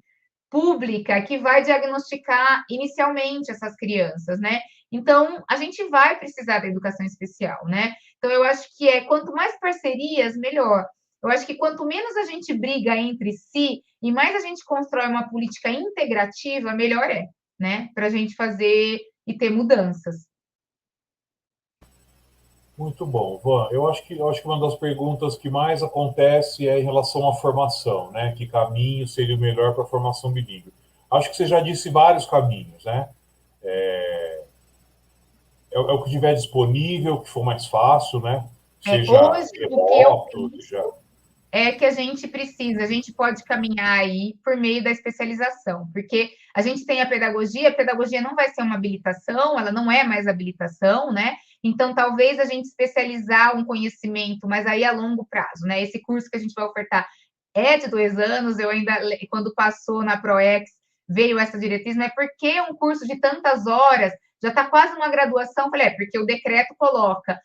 pública que vai diagnosticar inicialmente essas crianças, né? Então, a gente vai precisar da educação especial, né? Então, eu acho que quanto mais parcerias, melhor. Eu acho que quanto menos a gente briga entre si e mais a gente constrói uma política integrativa, melhor é, né? Para a gente fazer e ter mudanças. Muito bom, Van. Eu acho que uma das perguntas que mais acontece é em relação à formação, né? Que caminho seria o melhor para a formação bilíngue? Acho que você já disse vários caminhos, né? É o que tiver disponível, o que for mais fácil, né? Seja Hoje, o que eu remoto, seja. que a gente precisa, a gente pode caminhar aí por meio da especialização, porque a gente tem a pedagogia não vai ser uma habilitação, ela não é mais habilitação, né? Então, talvez a gente especializar um conhecimento, mas aí a longo prazo, né? Esse curso que a gente vai ofertar é de 2 anos, eu ainda, quando passou na ProEx, veio essa diretriz, mas por que um curso de tantas horas? Já está quase uma graduação, falei, porque o decreto coloca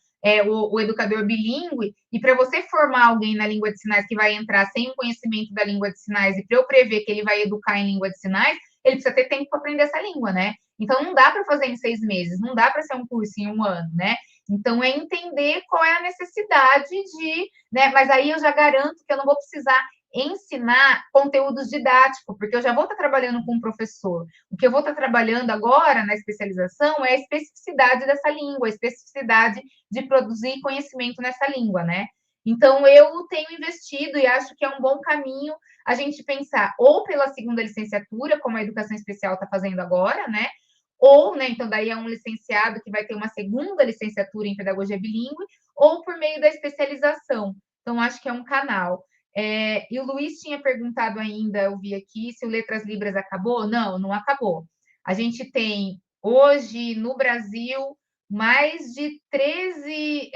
o educador bilíngue, e para você formar alguém na língua de sinais que vai entrar sem o conhecimento da língua de sinais, e para eu prever que ele vai educar em língua de sinais, ele precisa ter tempo para aprender essa língua, né? Então, não dá para fazer em 6 meses, não dá para ser um curso em 1 ano, né? Então, é entender qual é a necessidade de, né? Mas aí eu já garanto que eu não vou precisar ensinar conteúdos didáticos, porque eu já vou estar trabalhando com um professor. O que eu vou estar trabalhando agora na especialização é a especificidade dessa língua, a especificidade de produzir conhecimento nessa língua, né? Então, eu tenho investido e acho que é um bom caminho a gente pensar ou pela segunda licenciatura, como a educação especial está fazendo agora, né? Ou, né, então daí é um licenciado que vai ter uma segunda licenciatura em pedagogia bilíngue, ou por meio da especialização. Então, acho que é um canal. E o Luiz tinha perguntado ainda, eu vi aqui, se o Letras Libras acabou. Não, não acabou. A gente tem hoje no Brasil mais de 13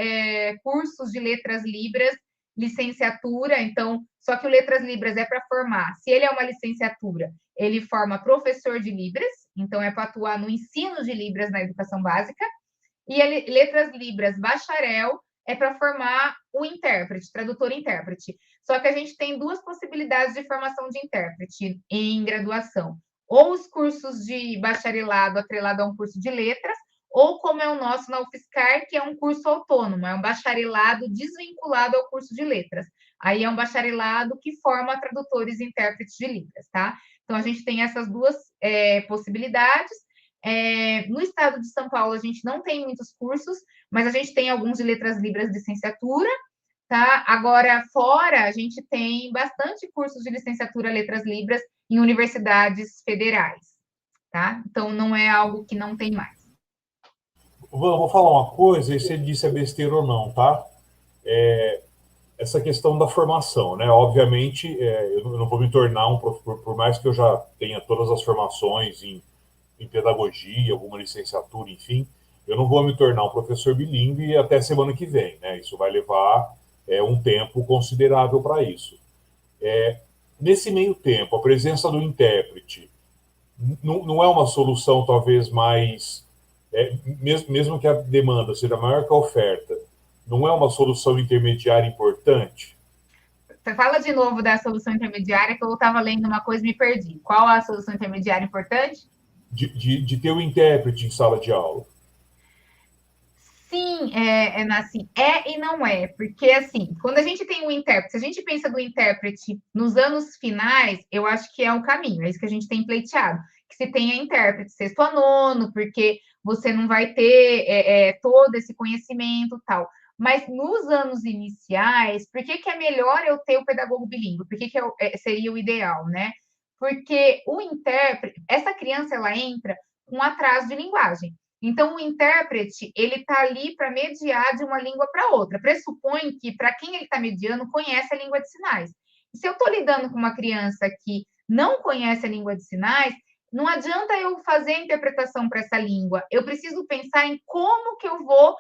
cursos de Letras Libras, licenciatura, então, só que o Letras Libras é para formar. Se ele é uma licenciatura, ele forma professor de Libras, então é para atuar no ensino de Libras na educação básica, e Letras Libras bacharel é para formar o intérprete, tradutor-intérprete. Só que a gente tem duas possibilidades de formação de intérprete em graduação. Ou os cursos de bacharelado atrelado a um curso de letras, ou como é o nosso na UFSCar, que é um curso autônomo, é um bacharelado desvinculado ao curso de letras. Aí é um bacharelado que forma tradutores e intérpretes de Libras, tá? Então, a gente tem essas duas possibilidades. No estado de São Paulo, a gente não tem muitos cursos, mas a gente tem alguns de letras libras de licenciatura, tá? Agora, fora, a gente tem bastante cursos de licenciatura letras libras em universidades federais, tá? Então, não é algo que não tem mais. Vou falar uma coisa e você disse é besteira ou não, tá? Essa questão da formação, né? Obviamente, eu não vou me tornar um professor, por mais que eu já tenha todas as formações em pedagogia, alguma licenciatura, enfim, eu não vou me tornar um professor bilíngue até semana que vem, né? Isso vai levar um tempo considerável para isso. Nesse meio tempo, a presença do intérprete não é uma solução talvez mais, mesmo que a demanda seja maior que a oferta, não é uma solução intermediária importante? Você fala de novo da solução intermediária, que eu estava lendo uma coisa e me perdi. Qual a solução intermediária importante? De ter o intérprete em sala de aula. Sim, assim, e não é, porque assim, quando a gente tem um intérprete, se a gente pensa do intérprete nos anos finais, eu acho que é um caminho, é isso que a gente tem pleiteado, que se tenha intérprete sexto a nono, porque você não vai ter todo esse conhecimento tal. Mas nos anos iniciais, por que, que é melhor eu ter o pedagogo bilíngue? Por que, que seria o ideal, né? Porque o intérprete, essa criança, ela entra com atraso de linguagem. Então, o intérprete, ele está ali para mediar de uma língua para outra. Pressupõe que, para quem ele está mediando, conhece a língua de sinais. E se eu estou lidando com uma criança que não conhece a língua de sinais, não adianta eu fazer a interpretação para essa língua. Eu preciso pensar em como que eu vou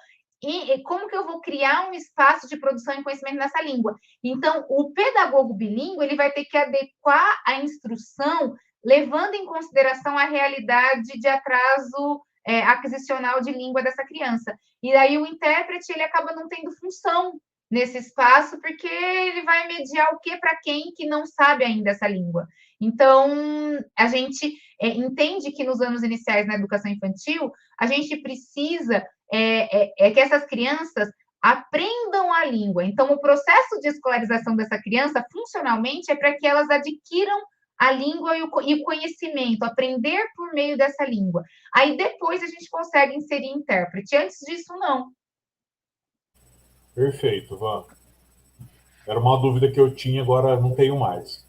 criar um espaço de produção e conhecimento nessa língua. Então, o pedagogo bilíngue, ele vai ter que adequar a instrução levando em consideração a realidade de atraso aquisicional de língua dessa criança. E aí o intérprete, ele acaba não tendo função, nesse espaço, porque ele vai mediar o que para quem que não sabe ainda essa língua. Então, a gente entende que nos anos iniciais na educação infantil, a gente precisa que essas crianças aprendam a língua. Então, o processo de escolarização dessa criança, funcionalmente, é para que elas adquiram a língua e o conhecimento, aprender por meio dessa língua. Aí depois a gente consegue inserir intérprete. Antes disso, não. Perfeito, Van. Era uma dúvida que eu tinha, agora não tenho mais.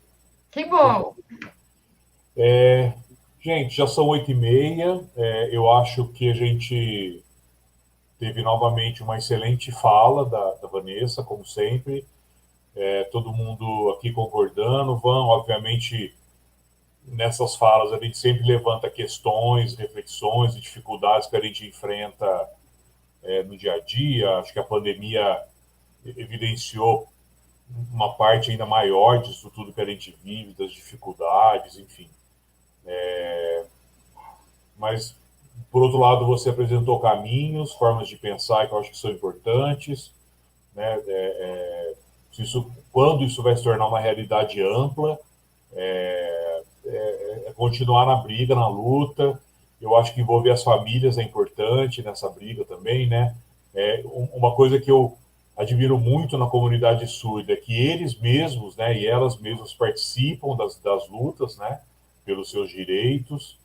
Que Muito bom. bom. Gente, já são 8h30. Eu acho que a gente teve novamente uma excelente fala da Vanessa, como sempre. Todo mundo aqui concordando. Van, obviamente, nessas falas a gente sempre levanta questões, reflexões e dificuldades que a gente enfrenta no dia a dia. Acho que a pandemia evidenciou uma parte ainda maior disso tudo que a gente vive, das dificuldades, enfim. Mas, por outro lado, você apresentou caminhos, formas de pensar que eu acho que são importantes, né? Quando isso vai se tornar uma realidade ampla, continuar na briga, na luta. Eu acho que envolver as famílias é importante nessa briga também, né? Uma coisa que eu admiro muito na comunidade surda é que eles mesmos, né, e elas mesmas participam das lutas, né, pelos seus direitos.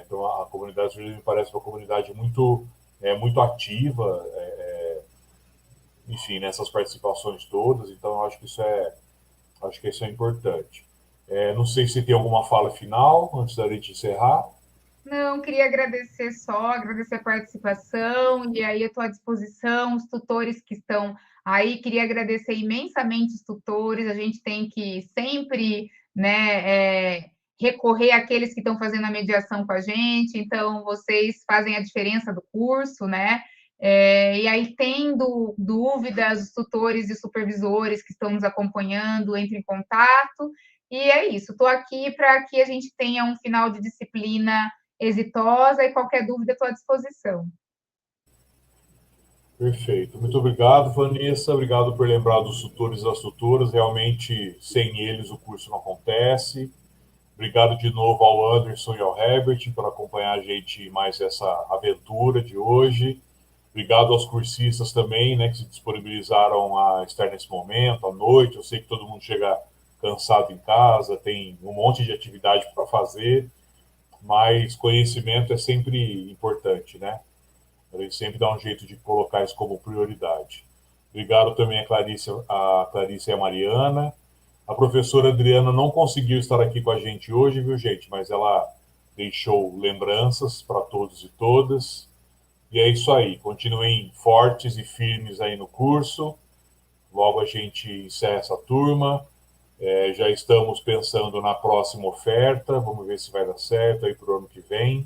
Então, a comunidade surda me parece uma comunidade muito ativa, enfim, nessas participações todas. Então, acho que isso é importante. Não sei se tem alguma fala final antes da gente encerrar. Não, queria agradecer só, agradecer a participação, e aí eu estou à disposição, os tutores que estão aí, queria agradecer imensamente os tutores, a gente tem que sempre, né, recorrer àqueles que estão fazendo a mediação com a gente, então vocês fazem a diferença do curso, né? E aí, tendo dúvidas, os tutores e supervisores que estão nos acompanhando, entre em contato, e é isso, estou aqui para que a gente tenha um final de disciplina exitosa e qualquer dúvida estou à disposição. Perfeito. Muito obrigado, Vanessa. Obrigado por lembrar dos tutores e das tutoras. Realmente, sem eles, o curso não acontece. Obrigado de novo ao Anderson e ao Herbert por acompanhar a gente mais essa aventura de hoje. Obrigado aos cursistas também, né, que se disponibilizaram a estar nesse momento, à noite. Eu sei que todo mundo chega cansado em casa, tem um monte de atividade para fazer, mas conhecimento é sempre importante, né? A gente sempre dá um jeito de colocar isso como prioridade. Obrigado também a Clarice e a Mariana. A professora Adriana não conseguiu estar aqui com a gente hoje, viu, gente? Mas ela deixou lembranças para todos e todas. E é isso aí. Continuem fortes e firmes aí no curso. Logo a gente encerra essa turma. Já estamos pensando na próxima oferta. Vamos ver se vai dar certo aí para o ano que vem.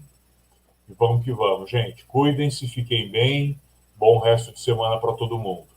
E vamos que vamos, gente. Cuidem-se, fiquem bem. Bom resto de semana para todo mundo.